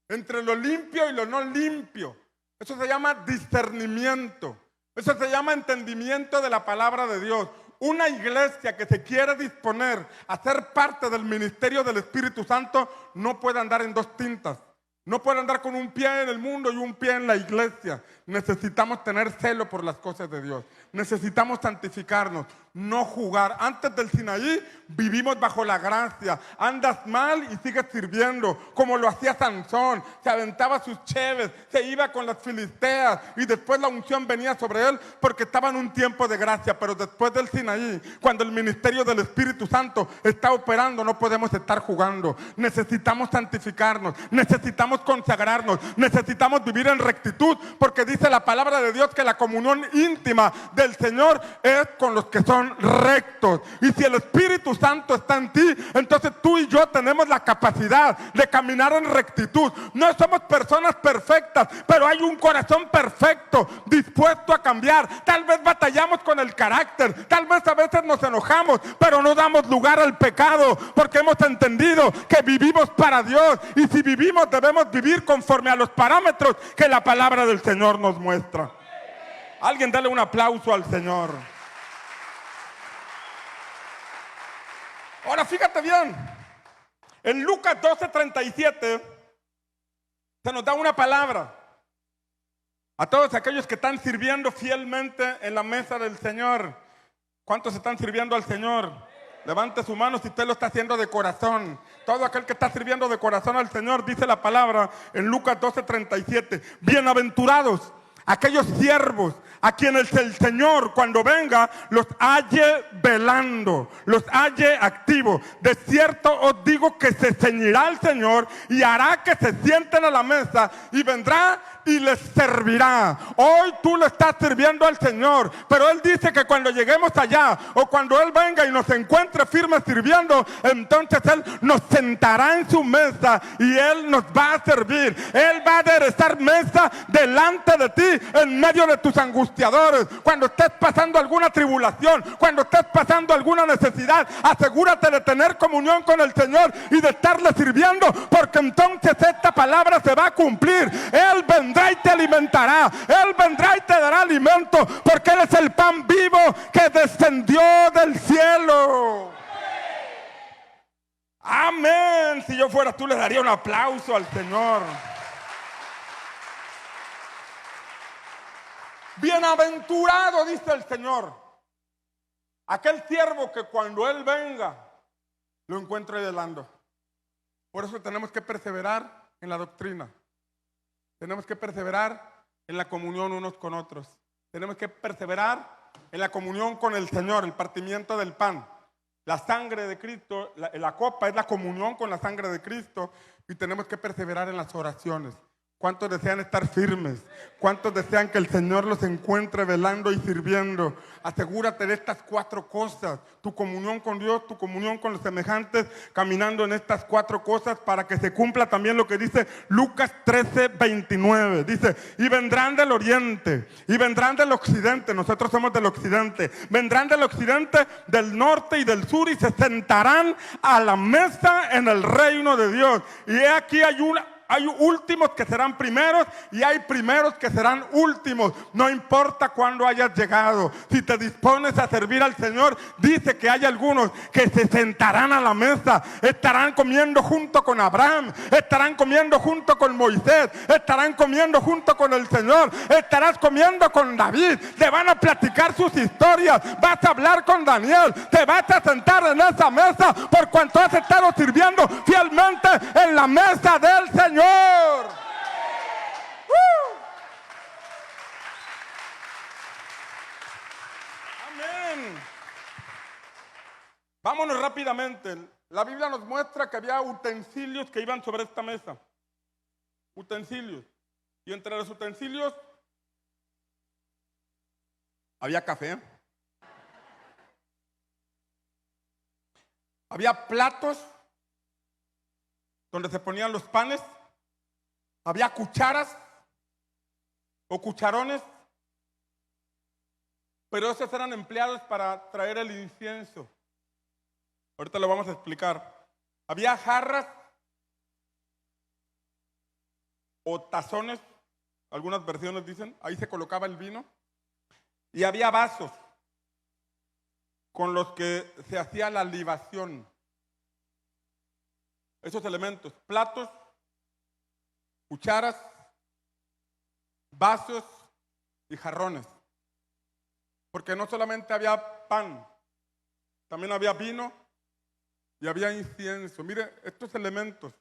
entre lo limpio y lo no limpio. Eso se llama discernimiento. Eso se llama entendimiento de la palabra de Dios. Una iglesia que se quiere disponer a ser parte del ministerio del Espíritu Santo no puede andar en dos tintas. No puede andar con un pie en el mundo y un pie en la iglesia. Necesitamos tener celo por las cosas de Dios. Necesitamos santificarnos. no jugar. Antes del Sinaí vivimos bajo la gracia. Andas mal y sigues sirviendo, como lo hacía Sansón. Se aventaba sus cheves, se iba con las filisteas y después la unción venía sobre él porque estaba en un tiempo de gracia. Pero después del Sinaí, cuando el ministerio del Espíritu Santo está operando, no podemos estar jugando. Necesitamos santificarnos, necesitamos consagrarnos, necesitamos vivir en rectitud, porque dice la palabra de Dios que la comunión íntima del Señor es con los que son rectos. Y si el Espíritu Santo está en ti, entonces tú y yo tenemos la capacidad de caminar en rectitud. No somos personas perfectas, pero hay un corazón perfecto, dispuesto a cambiar. Tal vez batallamos con el carácter, tal vez a veces nos enojamos, pero no damos lugar al pecado, porque hemos entendido que vivimos para Dios, y si vivimos debemos vivir conforme a los parámetros que la palabra del Señor nos muestra. Alguien dale un aplauso al Señor. Ahora fíjate bien, en Lucas 12:37 se nos da una palabra a todos aquellos que están sirviendo fielmente en la mesa del Señor. ¿Cuántos están sirviendo al Señor? Levante su mano si usted lo está haciendo de corazón. Todo aquel que está sirviendo de corazón al Señor, dice la palabra en Lucas 12:37. Bienaventurados aquellos siervos a quienes el Señor, cuando venga, los halle velando, los halle activos. De cierto os digo que se ceñirá el Señor y hará que se sienten a la mesa, y vendrá y les servirá. Hoy tú le estás sirviendo al Señor, pero Él dice que cuando lleguemos allá, o cuando Él venga y nos encuentre firmes sirviendo, entonces Él nos sentará en su mesa y Él nos va a servir. Él va a aderezar mesa delante de ti en medio de tus angustiadores. Cuando estés pasando alguna tribulación, cuando estés pasando alguna necesidad, asegúrate de tener comunión con el Señor y de estarle sirviendo, porque entonces esta palabra se va a cumplir. Él vendrá y te alimentará, Él vendrá y te dará alimento, porque Él es el pan vivo que descendió del cielo. Amén. Si yo fuera tú, le daría un aplauso al Señor. Bienaventurado, dice el Señor, aquel siervo que cuando Él venga lo encuentre velando. Por eso tenemos que perseverar en la doctrina. Tenemos que perseverar en la comunión unos con otros. Tenemos que perseverar en la comunión con el Señor, el partimiento del pan. La sangre de Cristo, la copa es la comunión con la sangre de Cristo, y tenemos que perseverar en las oraciones. ¿Cuántos desean estar firmes? ¿Cuántos desean que el Señor los encuentre velando y sirviendo? Asegúrate de estas 4 cosas. Tu comunión con Dios, tu comunión con los semejantes, caminando en estas 4 cosas para que se cumpla también lo que dice Lucas 13:29. Dice, y vendrán del oriente, y vendrán del occidente. Nosotros somos del occidente. Vendrán del occidente, del norte y del sur, y se sentarán a la mesa en el reino de Dios. Y he aquí hay últimos que serán primeros y hay primeros que serán últimos. No importa cuándo hayas llegado, si te dispones a servir al Señor, dice que hay algunos que se sentarán a la mesa, estarán comiendo junto con Abraham, estarán comiendo junto con Moisés, estarán comiendo junto con el Señor, estarás comiendo con David, te van a platicar sus historias, vas a hablar con Daniel, te vas a sentar en esa mesa por cuanto has estado sirviendo fielmente en la mesa del Señor. Amén. Vámonos rápidamente. La Biblia nos muestra que había utensilios que iban sobre esta mesa. Utensilios. Y entre los utensilios había café. Había platos donde se ponían los panes. Había cucharas o cucharones, pero esos eran empleados para traer el incienso. Ahorita lo vamos a explicar. Había jarras o tazones, algunas versiones dicen, ahí se colocaba el vino. Y había vasos con los que se hacía la libación. Esos elementos, platos, cucharas, vasos y jarrones. Porque no solamente había pan, también había vino y había incienso. Mire, estos elementos.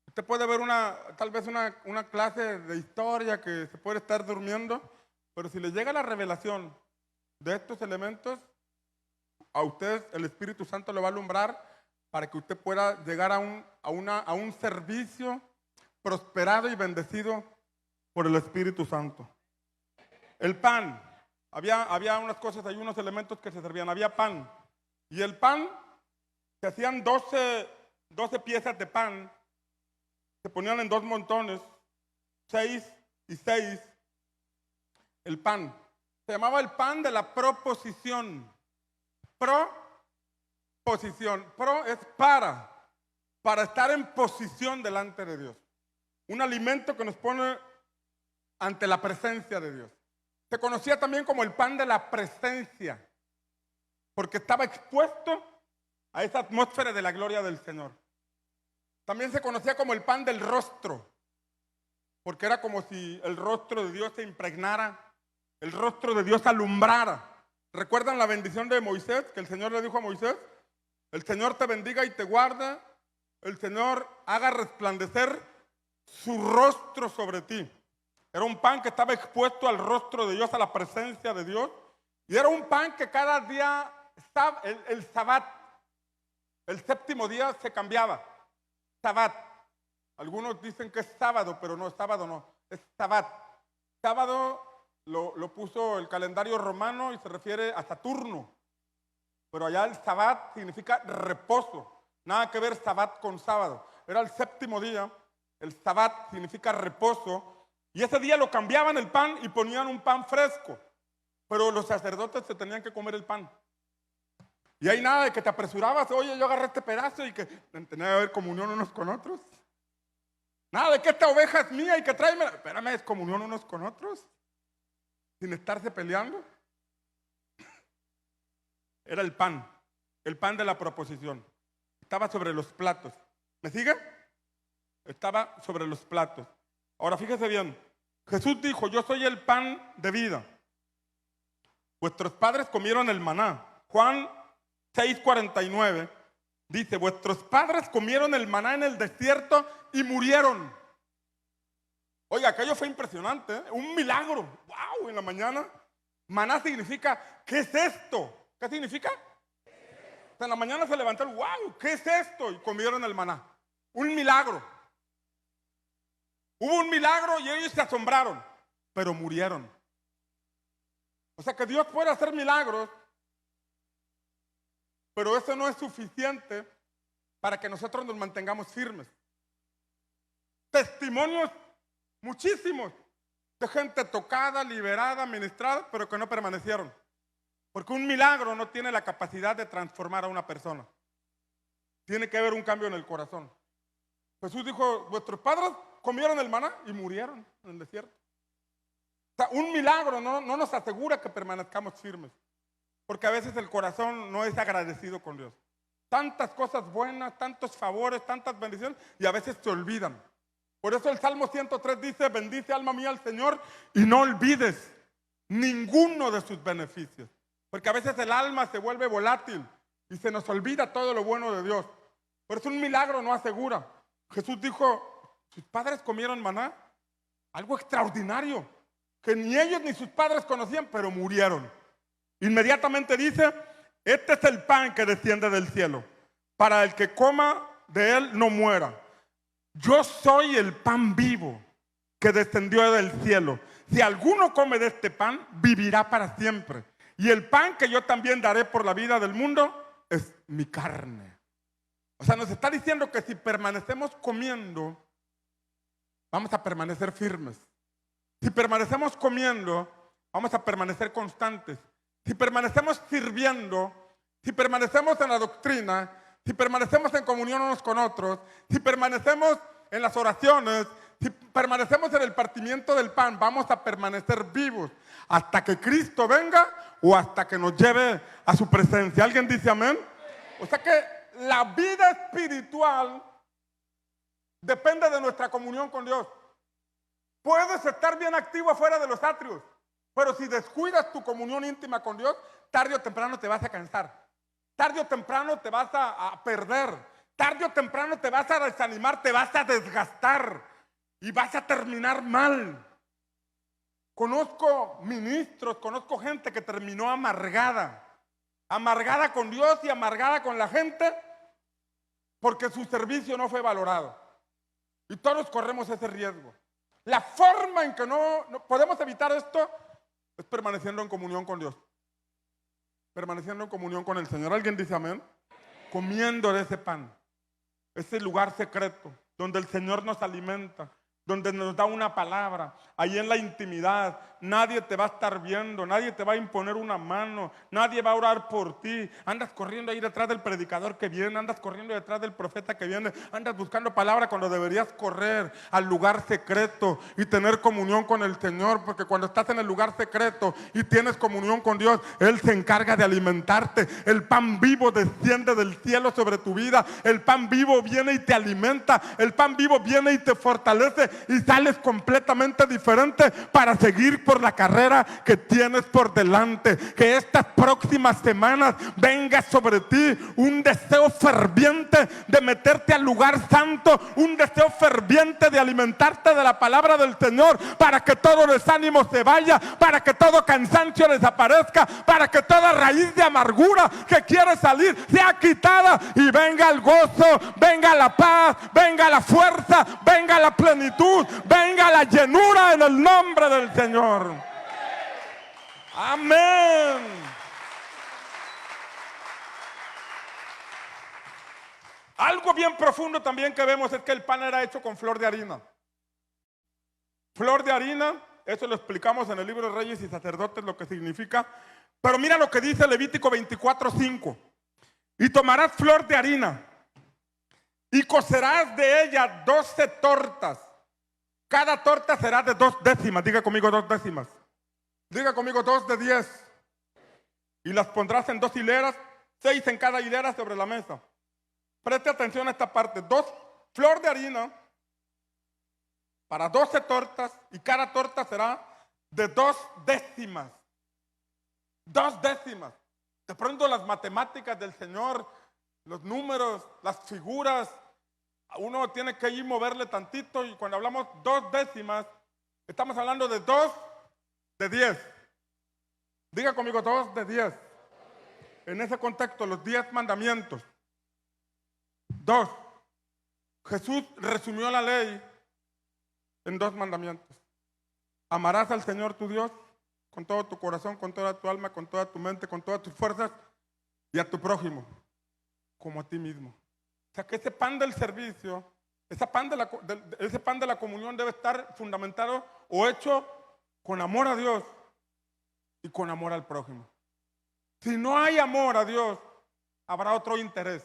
Usted puede ver tal vez una clase de historia que se puede estar durmiendo, pero si le llega la revelación de estos elementos, a usted el Espíritu Santo le va a alumbrar para que usted pueda llegar a un servicio prosperado y bendecido por el Espíritu Santo. El pan, había unas cosas, hay unos elementos que se servían, había pan. Y el pan, se hacían 12 piezas de pan, se ponían en 2 montones, 6 y 6, el pan. Se llamaba el pan de la proposición. Proposición. Pro es para estar en posición delante de Dios. Un alimento que nos pone ante la presencia de Dios. Se conocía también como el pan de la presencia, porque estaba expuesto a esa atmósfera de la gloria del Señor. También se conocía como el pan del rostro, porque era como si el rostro de Dios se impregnara, el rostro de Dios alumbrara. ¿Recuerdan la bendición de Moisés? Que el Señor le dijo a Moisés: el Señor te bendiga y te guarde, el Señor haga resplandecer su rostro sobre ti. Era un pan que estaba expuesto al rostro de Dios, a la presencia de Dios. Y era un pan que cada día, el Sabbat, el séptimo día se cambiaba. Sabbat. Algunos dicen que es sábado, pero no, sábado no, es Sabbat. Sábado lo puso el calendario romano y se refiere a Saturno. Pero allá el Sabbat significa reposo. Nada que ver Sabbat con sábado. Era el séptimo día. El Sabbat significa reposo. Y ese día lo cambiaban el pan y ponían un pan fresco. Pero los sacerdotes se tenían que comer el pan. Y hay nada de que te apresurabas. Oye, yo agarré este pedazo y que tenía que haber comunión unos con otros. Nada de que esta oveja es mía y que tráemela. Espérame, es comunión unos con otros. Sin estarse peleando. Era el pan de la proposición. Estaba sobre los platos. ¿Me sigue? Estaba sobre los platos. Ahora fíjese bien, Jesús dijo: yo soy el pan de vida. Vuestros padres comieron el maná. Juan 6:49 dice: vuestros padres comieron el maná en el desierto y murieron. Oiga, aquello fue impresionante, ¿eh? Un milagro. ¡Wow! En la mañana. Maná significa, ¿qué es esto? ¿Qué significa? O sea, en la mañana se levantaron, ¡wow! ¿Qué es esto? Y comieron el maná. Un milagro. Hubo un milagro y ellos se asombraron, pero murieron. O sea que Dios puede hacer milagros, pero eso no es suficiente para que nosotros nos mantengamos firmes. Testimonios muchísimos de gente tocada, liberada, ministrada, pero que no permanecieron. Porque un milagro no tiene la capacidad de transformar a una persona. Tiene que haber un cambio en el corazón. Jesús dijo: vuestros padres comieron el maná y murieron en el desierto. O sea, un milagro no nos asegura que permanezcamos firmes. Porque a veces el corazón no es agradecido con Dios. Tantas cosas buenas, tantos favores, tantas bendiciones, y a veces se olvidan. Por eso el Salmo 103 dice: bendice alma mía al Señor y no olvides ninguno de sus beneficios. Porque a veces el alma se vuelve volátil y se nos olvida todo lo bueno de Dios. Por eso un milagro no asegura. Jesús dijo: sus padres comieron maná, algo extraordinario, que ni ellos ni sus padres conocían, pero murieron. Inmediatamente dice: este es el pan que desciende del cielo, para el que coma de él no muera. Yo soy el pan vivo que descendió del cielo. Si alguno come de este pan, vivirá para siempre. Y el pan que yo también daré por la vida del mundo es mi carne. O sea, nos está diciendo que si permanecemos comiendo, vamos a permanecer firmes. Si permanecemos comiendo, vamos a permanecer constantes. Si permanecemos sirviendo, si permanecemos en la doctrina, si permanecemos en comunión unos con otros, si permanecemos en las oraciones, si permanecemos en el partimiento del pan, vamos a permanecer vivos hasta que Cristo venga o hasta que nos lleve a su presencia. ¿Alguien dice amén? O sea que la vida espiritual depende de nuestra comunión con Dios. Puedes estar bien activo afuera de los atrios, pero si descuidas tu comunión íntima con Dios, tarde o temprano te vas a cansar. Tarde o temprano te vas a perder. Tarde o temprano te vas a desanimar, te vas a desgastar y vas a terminar mal. Conozco ministros, conozco gente que terminó amargada. Amargada con Dios y amargada con la gente porque su servicio no fue valorado. Y todos corremos ese riesgo. La forma en que no podemos evitar esto es permaneciendo en comunión con Dios. Permaneciendo en comunión con el Señor. ¿Alguien dice amén? Comiendo de ese pan. Ese lugar secreto donde el Señor nos alimenta, donde nos da una palabra, ahí en la intimidad. Nadie te va a estar viendo, nadie te va a imponer una mano, nadie va a orar por ti. Andas corriendo ahí detrás del predicador que viene, andas corriendo detrás del profeta que viene, andas buscando palabra cuando deberías correr al lugar secreto y tener comunión con el Señor, porque cuando estás en el lugar secreto y tienes comunión con Dios, Él se encarga de alimentarte. El pan vivo desciende del cielo sobre tu vida, el pan vivo viene y te alimenta, el pan vivo viene y te fortalece y sales completamente diferente para seguir por la carrera que tienes por delante. Que estas próximas semanas venga sobre ti un deseo ferviente de meterte al lugar santo, un deseo ferviente de alimentarte de la palabra del Señor, para que todo desánimo se vaya, para que todo cansancio desaparezca, para que toda raíz de amargura que quiere salir sea quitada y venga el gozo, venga la paz, venga la fuerza, venga la plenitud, venga la llenura en el nombre del Señor. Amén. Algo bien profundo también que vemos es que el pan era hecho con flor de harina. Flor de harina, eso lo explicamos en el libro de Reyes y Sacerdotes lo que significa. Pero mira lo que dice Levítico 24:5. Y tomarás flor de harina y cocerás de ella 12 tortas. Cada torta será de 2 décimas. Diga conmigo 2 décimas. Diga conmigo 2 de 10. Y las pondrás en 2 hileras, 6 en cada hilera sobre la mesa. Preste atención a esta parte. 2 flor de harina para 12 tortas, y cada torta será de 2 décimas. 2 décimas. De pronto las matemáticas del Señor, los números, las figuras, uno tiene que ir moverle tantito, y cuando hablamos 2 décimas, estamos hablando de 2 de 10. Diga conmigo 2 de 10. En ese contexto, los 10 mandamientos. 2. Jesús resumió la ley en 2 mandamientos. Amarás al Señor tu Dios con todo tu corazón, con toda tu alma, con toda tu mente, con todas tus fuerzas, y a tu prójimo como a ti mismo. O sea que ese pan del servicio, ese pan de la comunión debe estar fundamentado o hecho con amor a Dios y con amor al prójimo. Si no hay amor a Dios, habrá otro interés.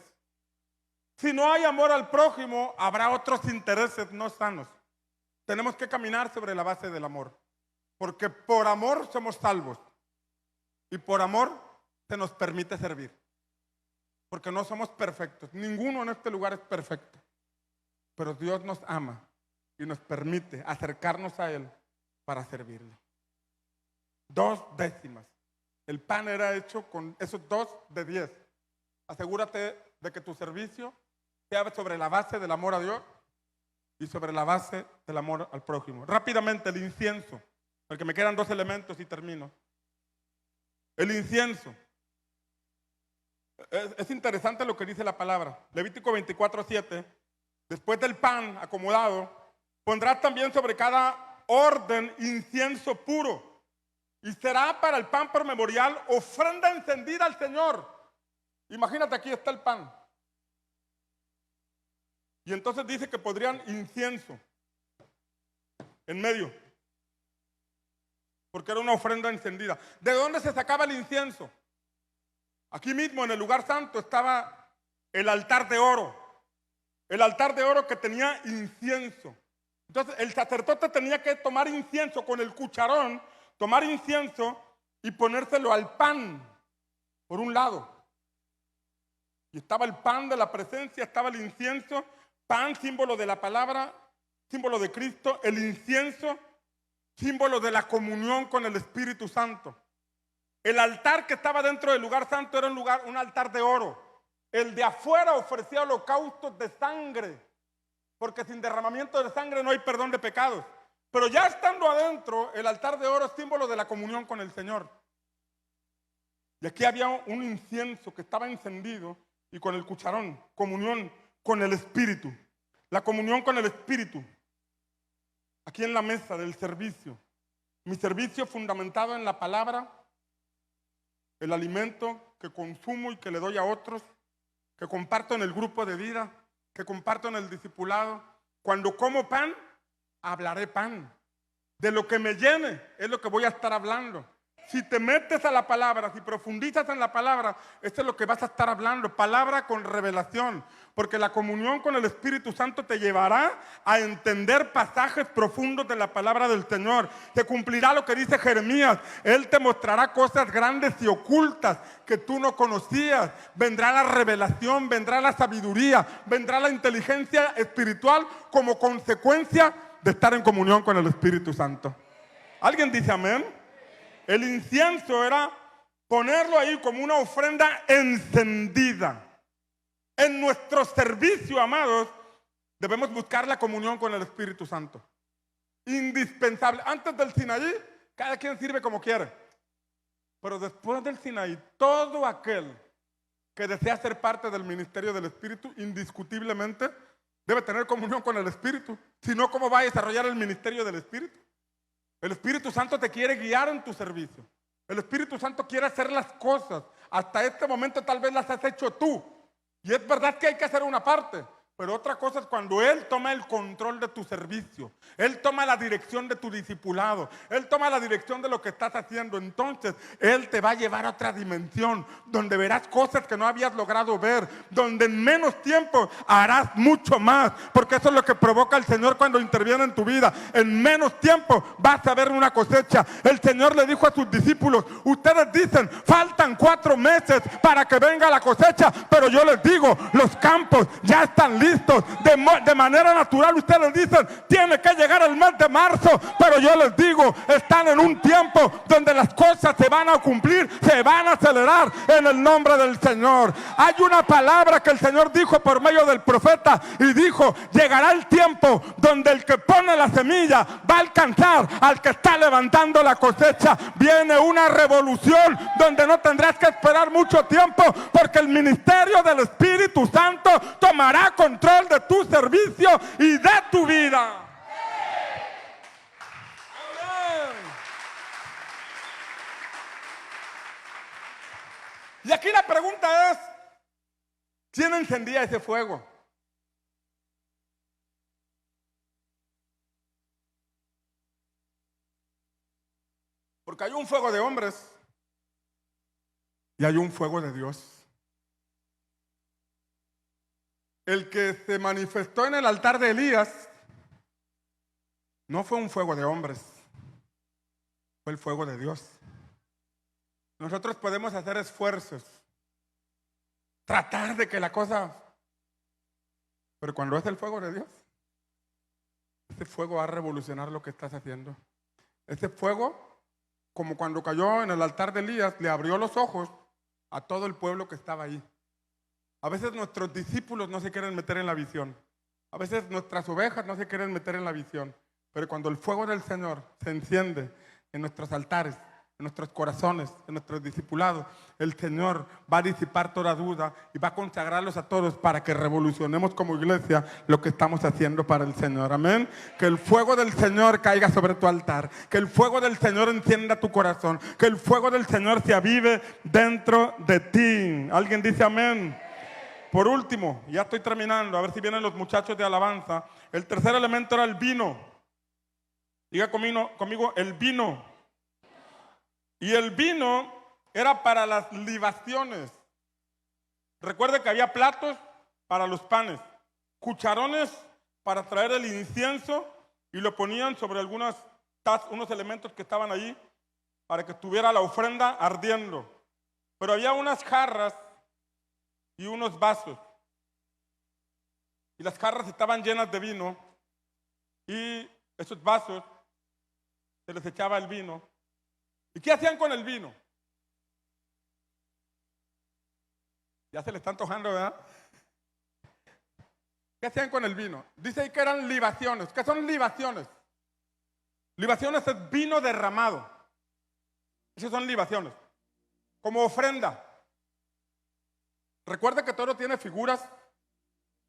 Si no hay amor al prójimo, habrá otros intereses no sanos. Tenemos que caminar sobre la base del amor, porque por amor somos salvos y por amor se nos permite servir. Porque no somos perfectos. Ninguno en este lugar es perfecto. Pero Dios nos ama y nos permite acercarnos a Él para servirle. 2 décimas. El pan era hecho con esos 2 de 10. Asegúrate de que tu servicio sea sobre la base del amor a Dios y sobre la base del amor al prójimo. Rápidamente, el incienso, porque me quedan 2 elementos y termino. El incienso. Es interesante lo que dice la palabra. Levítico 24:7. Después del pan acomodado, pondrás también sobre cada orden incienso puro, y será para el pan por memorial ofrenda encendida al Señor. Imagínate, aquí está el pan. Y entonces dice que podrían incienso en medio, porque era una ofrenda encendida. ¿De dónde se sacaba el incienso? Aquí mismo en el lugar santo estaba el altar de oro. El altar de oro que tenía incienso. Entonces el sacerdote tenía que tomar incienso con el cucharón, tomar incienso y ponérselo al pan por un lado. Y estaba el pan de la presencia, estaba el incienso, pan símbolo de la palabra, símbolo de Cristo, el incienso símbolo de la comunión con el Espíritu Santo. El altar que estaba dentro del lugar santo era un altar de oro. El de afuera ofrecía holocaustos de sangre, porque sin derramamiento de sangre no hay perdón de pecados. Pero ya estando adentro, el altar de oro es símbolo de la comunión con el Señor. Y aquí había un incienso que estaba encendido y con el cucharón, comunión con el Espíritu. La comunión con el Espíritu. Aquí en la mesa del servicio. Mi servicio fundamentado en la palabra, el alimento que consumo y que le doy a otros, que comparto en el grupo de vida, que comparto en el discipulado. Cuando como pan, hablaré pan. De lo que me llene es lo que voy a estar hablando. Si te metes a la palabra, si profundizas en la palabra, esto es lo que vas a estar hablando, palabra con revelación, porque la comunión con el Espíritu Santo te llevará a entender pasajes profundos de la palabra del Señor. Te cumplirá lo que dice Jeremías, Él te mostrará cosas grandes y ocultas que tú no conocías. Vendrá la revelación, vendrá la sabiduría, vendrá la inteligencia espiritual como consecuencia de estar en comunión con el Espíritu Santo. ¿Alguien dice amén? El incienso era ponerlo ahí como una ofrenda encendida. En nuestro servicio, amados, debemos buscar la comunión con el Espíritu Santo. Indispensable. Antes del Sinaí, cada quien sirve como quiere. Pero después del Sinaí, todo aquel que desea ser parte del ministerio del Espíritu, indiscutiblemente, debe tener comunión con el Espíritu. Si no, ¿cómo va a desarrollar el ministerio del Espíritu? El Espíritu Santo te quiere guiar en tu servicio. El Espíritu Santo quiere hacer las cosas. Hasta este momento tal vez las has hecho tú. Y es verdad que hay que hacer una parte. Pero otra cosa es cuando Él toma el control de tu servicio. Él toma la dirección de tu discipulado. Él toma la dirección de lo que estás haciendo. Entonces Él te va a llevar a otra dimensión donde verás cosas que no habías logrado ver. Donde en menos tiempo harás mucho más. Porque eso es lo que provoca el Señor cuando interviene en tu vida. En menos tiempo vas a ver una cosecha. El Señor le dijo a sus discípulos, ustedes dicen, faltan 4 meses para que venga la cosecha. Pero yo les digo, los campos ya están listos. De manera natural ustedes dicen, tiene que llegar el mes de marzo, pero yo les digo, están en un tiempo donde las cosas se van a cumplir, se van a acelerar en el nombre del Señor. Hay una palabra que el Señor dijo por medio del profeta y dijo, llegará el tiempo donde el que pone la semilla va a alcanzar al que está levantando la cosecha. Viene una revolución donde no tendrás que esperar mucho tiempo, porque el ministerio del Espíritu Santo tomará control de tu servicio y de tu vida. Amén. Y aquí la pregunta es, ¿quién encendía ese fuego? Porque hay un fuego de hombres y hay un fuego de Dios. El que se manifestó en el altar de Elías no fue un fuego de hombres, fue el fuego de Dios. Nosotros podemos hacer esfuerzos, tratar de que la cosa, pero cuando es el fuego de Dios, ese fuego va a revolucionar lo que estás haciendo. Ese fuego, como cuando cayó en el altar de Elías, le abrió los ojos a todo el pueblo que estaba ahí. A veces nuestros discípulos no se quieren meter en la visión. A veces nuestras ovejas no se quieren meter en la visión. Pero cuando el fuego del Señor se enciende en nuestros altares, en nuestros corazones, en nuestros discipulados, el Señor va a disipar toda duda y va a consagrarlos a todos para que revolucionemos como iglesia lo que estamos haciendo para el Señor. Amén. Que el fuego del Señor caiga sobre tu altar. Que el fuego del Señor encienda tu corazón. Que el fuego del Señor se avive dentro de ti. ¿Alguien dice amén? Por último, ya estoy terminando, a ver si vienen los muchachos de alabanza. El tercer elemento era el vino. Diga conmigo, el vino. Y el vino era para las libaciones. Recuerde que había platos para los panes, cucharones para traer el incienso y lo ponían sobre unos elementos que estaban allí para que estuviera la ofrenda ardiendo. Pero había unas jarras y unos vasos. Y las jarras estaban llenas de vino y esos vasos se les echaba el vino. ¿Y qué hacían con el vino? Ya se le está antojando, ¿verdad? ¿Qué hacían con el vino? Dice ahí que eran libaciones. ¿Qué son libaciones? Libaciones es vino derramado. Esas son libaciones. Como ofrenda. Recuerda que todo tiene figuras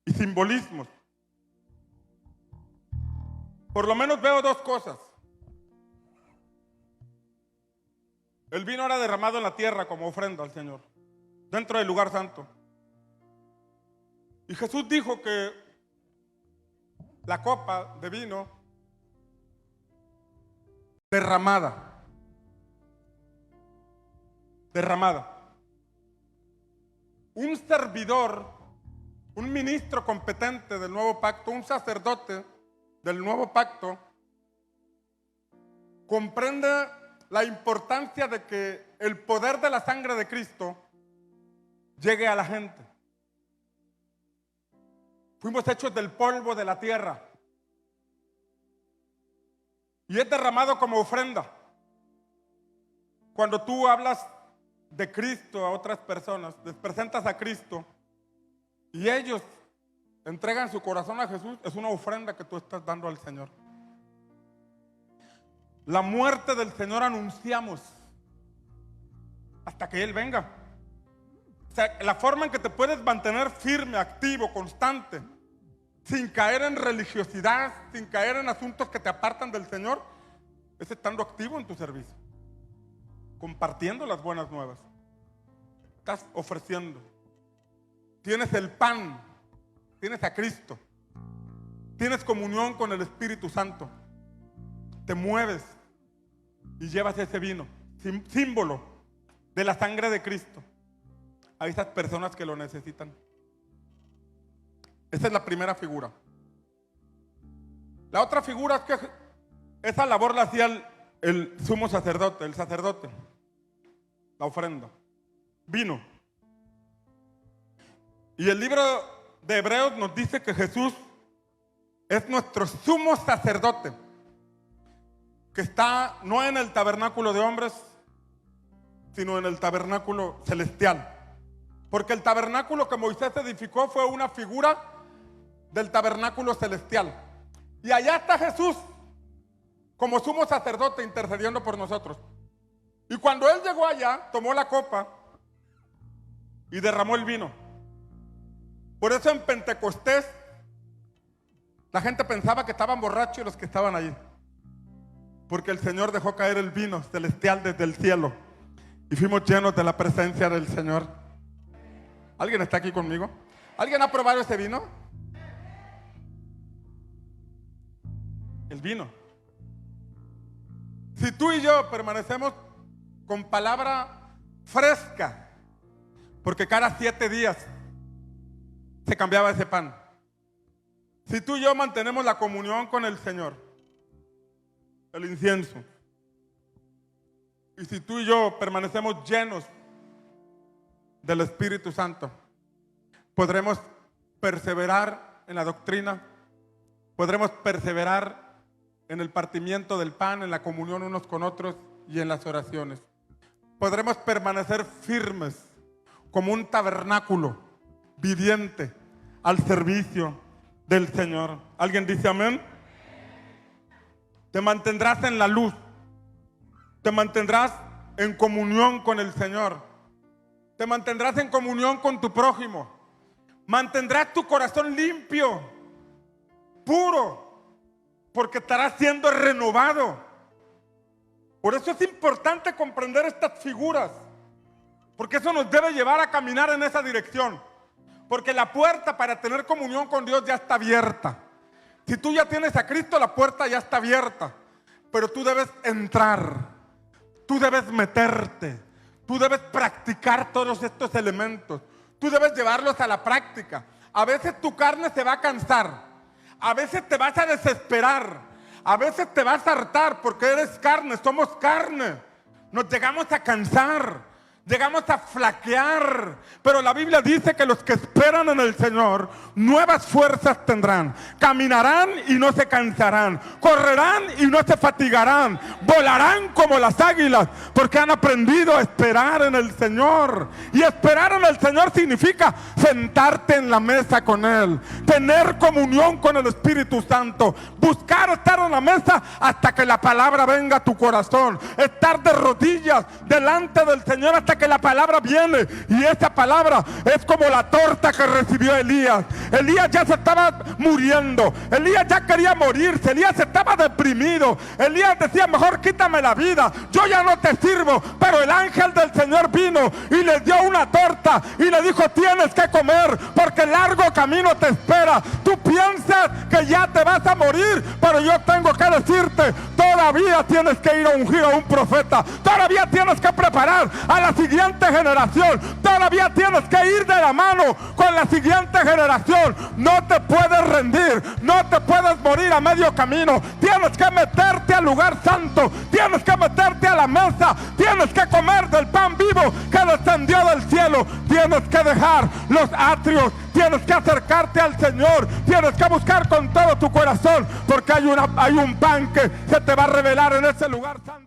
y simbolismos. Por lo menos veo dos cosas. El vino era derramado en la tierra como ofrenda al Señor, dentro del lugar santo. Y Jesús dijo que la copa de vino derramada. Un servidor, un ministro competente del nuevo pacto, un sacerdote del nuevo pacto, comprende la importancia de que el poder de la sangre de Cristo llegue a la gente. Fuimos hechos del polvo de la tierra y es derramado como ofrenda. Cuando tú hablas de Cristo a otras personas, les presentas a Cristo y ellos entregan su corazón a Jesús, es una ofrenda que tú estás dando al Señor. La muerte del Señor anunciamos hasta que Él venga. O sea, la forma en que te puedes mantener firme, activo, constante, sin caer en religiosidad, sin caer en asuntos que te apartan del Señor, es estando activo en tu servicio, compartiendo las buenas nuevas. Estás ofreciendo. Tienes el pan, tienes a Cristo, tienes comunión con el Espíritu Santo, te mueves y llevas ese vino, símbolo de la sangre de Cristo, a esas personas que lo necesitan. Esa es la primera figura. La otra figura es que esa labor la hacía el sumo sacerdote, el sacerdote, la ofrenda, vino. Y el libro de Hebreos nos dice que Jesús es nuestro sumo sacerdote, que está no en el tabernáculo de hombres, sino en el tabernáculo celestial. Porque el tabernáculo que Moisés edificó fue una figura del tabernáculo celestial. Y allá está Jesús como sumo sacerdote intercediendo por nosotros. Y cuando Él llegó allá, tomó la copa y derramó el vino. Por eso en Pentecostés la gente pensaba que estaban borrachos los que estaban allí, porque el Señor dejó caer el vino celestial desde el cielo y fuimos llenos de la presencia del Señor. ¿Alguien está aquí conmigo? ¿Alguien ha probado ese vino? El vino. Si tú y yo permanecemos con palabra fresca, porque cada 7 días se cambiaba ese pan. Si tú y yo mantenemos la comunión con el Señor, el incienso, y si tú y yo permanecemos llenos del Espíritu Santo, podremos perseverar en la doctrina, podremos perseverar en el partimiento del pan, en la comunión unos con otros y en las oraciones. Podremos permanecer firmes como un tabernáculo viviente al servicio del Señor. ¿Alguien dice amén? Te mantendrás en la luz, te mantendrás en comunión con el Señor, te mantendrás en comunión con tu prójimo, mantendrás tu corazón limpio, puro, porque estarás siendo renovado. Por eso es importante comprender estas figuras, porque eso nos debe llevar a caminar en esa dirección. Porque la puerta para tener comunión con Dios ya está abierta. Si tú ya tienes a Cristo, la puerta ya está abierta. Pero tú debes entrar, tú debes meterte, tú debes practicar todos estos elementos. Tú debes llevarlos a la práctica. A veces tu carne se va a cansar, a veces te vas a desesperar, a veces te vas a hartar porque eres carne, somos carne. Nos llegamos a cansar, Llegamos a flaquear, pero la Biblia dice que los que esperan en el Señor nuevas fuerzas tendrán. Caminarán y no se cansarán, correrán y no se fatigarán, volarán como las águilas, porque han aprendido a esperar en el Señor. Y esperar en el Señor significa sentarte en la mesa con Él, tener comunión con el Espíritu Santo, buscar estar en la mesa hasta que la palabra venga a tu corazón, estar de rodillas delante del Señor hasta que la palabra viene. Y esa palabra es como la torta que recibió Elías. Elías ya se estaba muriendo, Elías ya quería morirse, Elías estaba deprimido. Elías decía: mejor quítame la vida, yo ya no te sirvo. Pero el ángel del Señor vino y le dio una torta y le dijo: tienes que comer porque largo camino te espera. Tú piensas que ya te vas a morir, pero yo tengo que decirte: todavía tienes que ir a ungir a un profeta, todavía tienes que preparar a la siguiente generación, todavía tienes que ir de la mano con la siguiente generación. No te puedes rendir, no te puedes morir a medio camino. Tienes que meterte al lugar santo, tienes que meterte a la mesa, tienes que comer del pan vivo que descendió del cielo. Tienes que dejar los atrios, tienes que acercarte al Señor, tienes que buscar con todo tu corazón, porque hay un pan que se te va a revelar en ese lugar santo.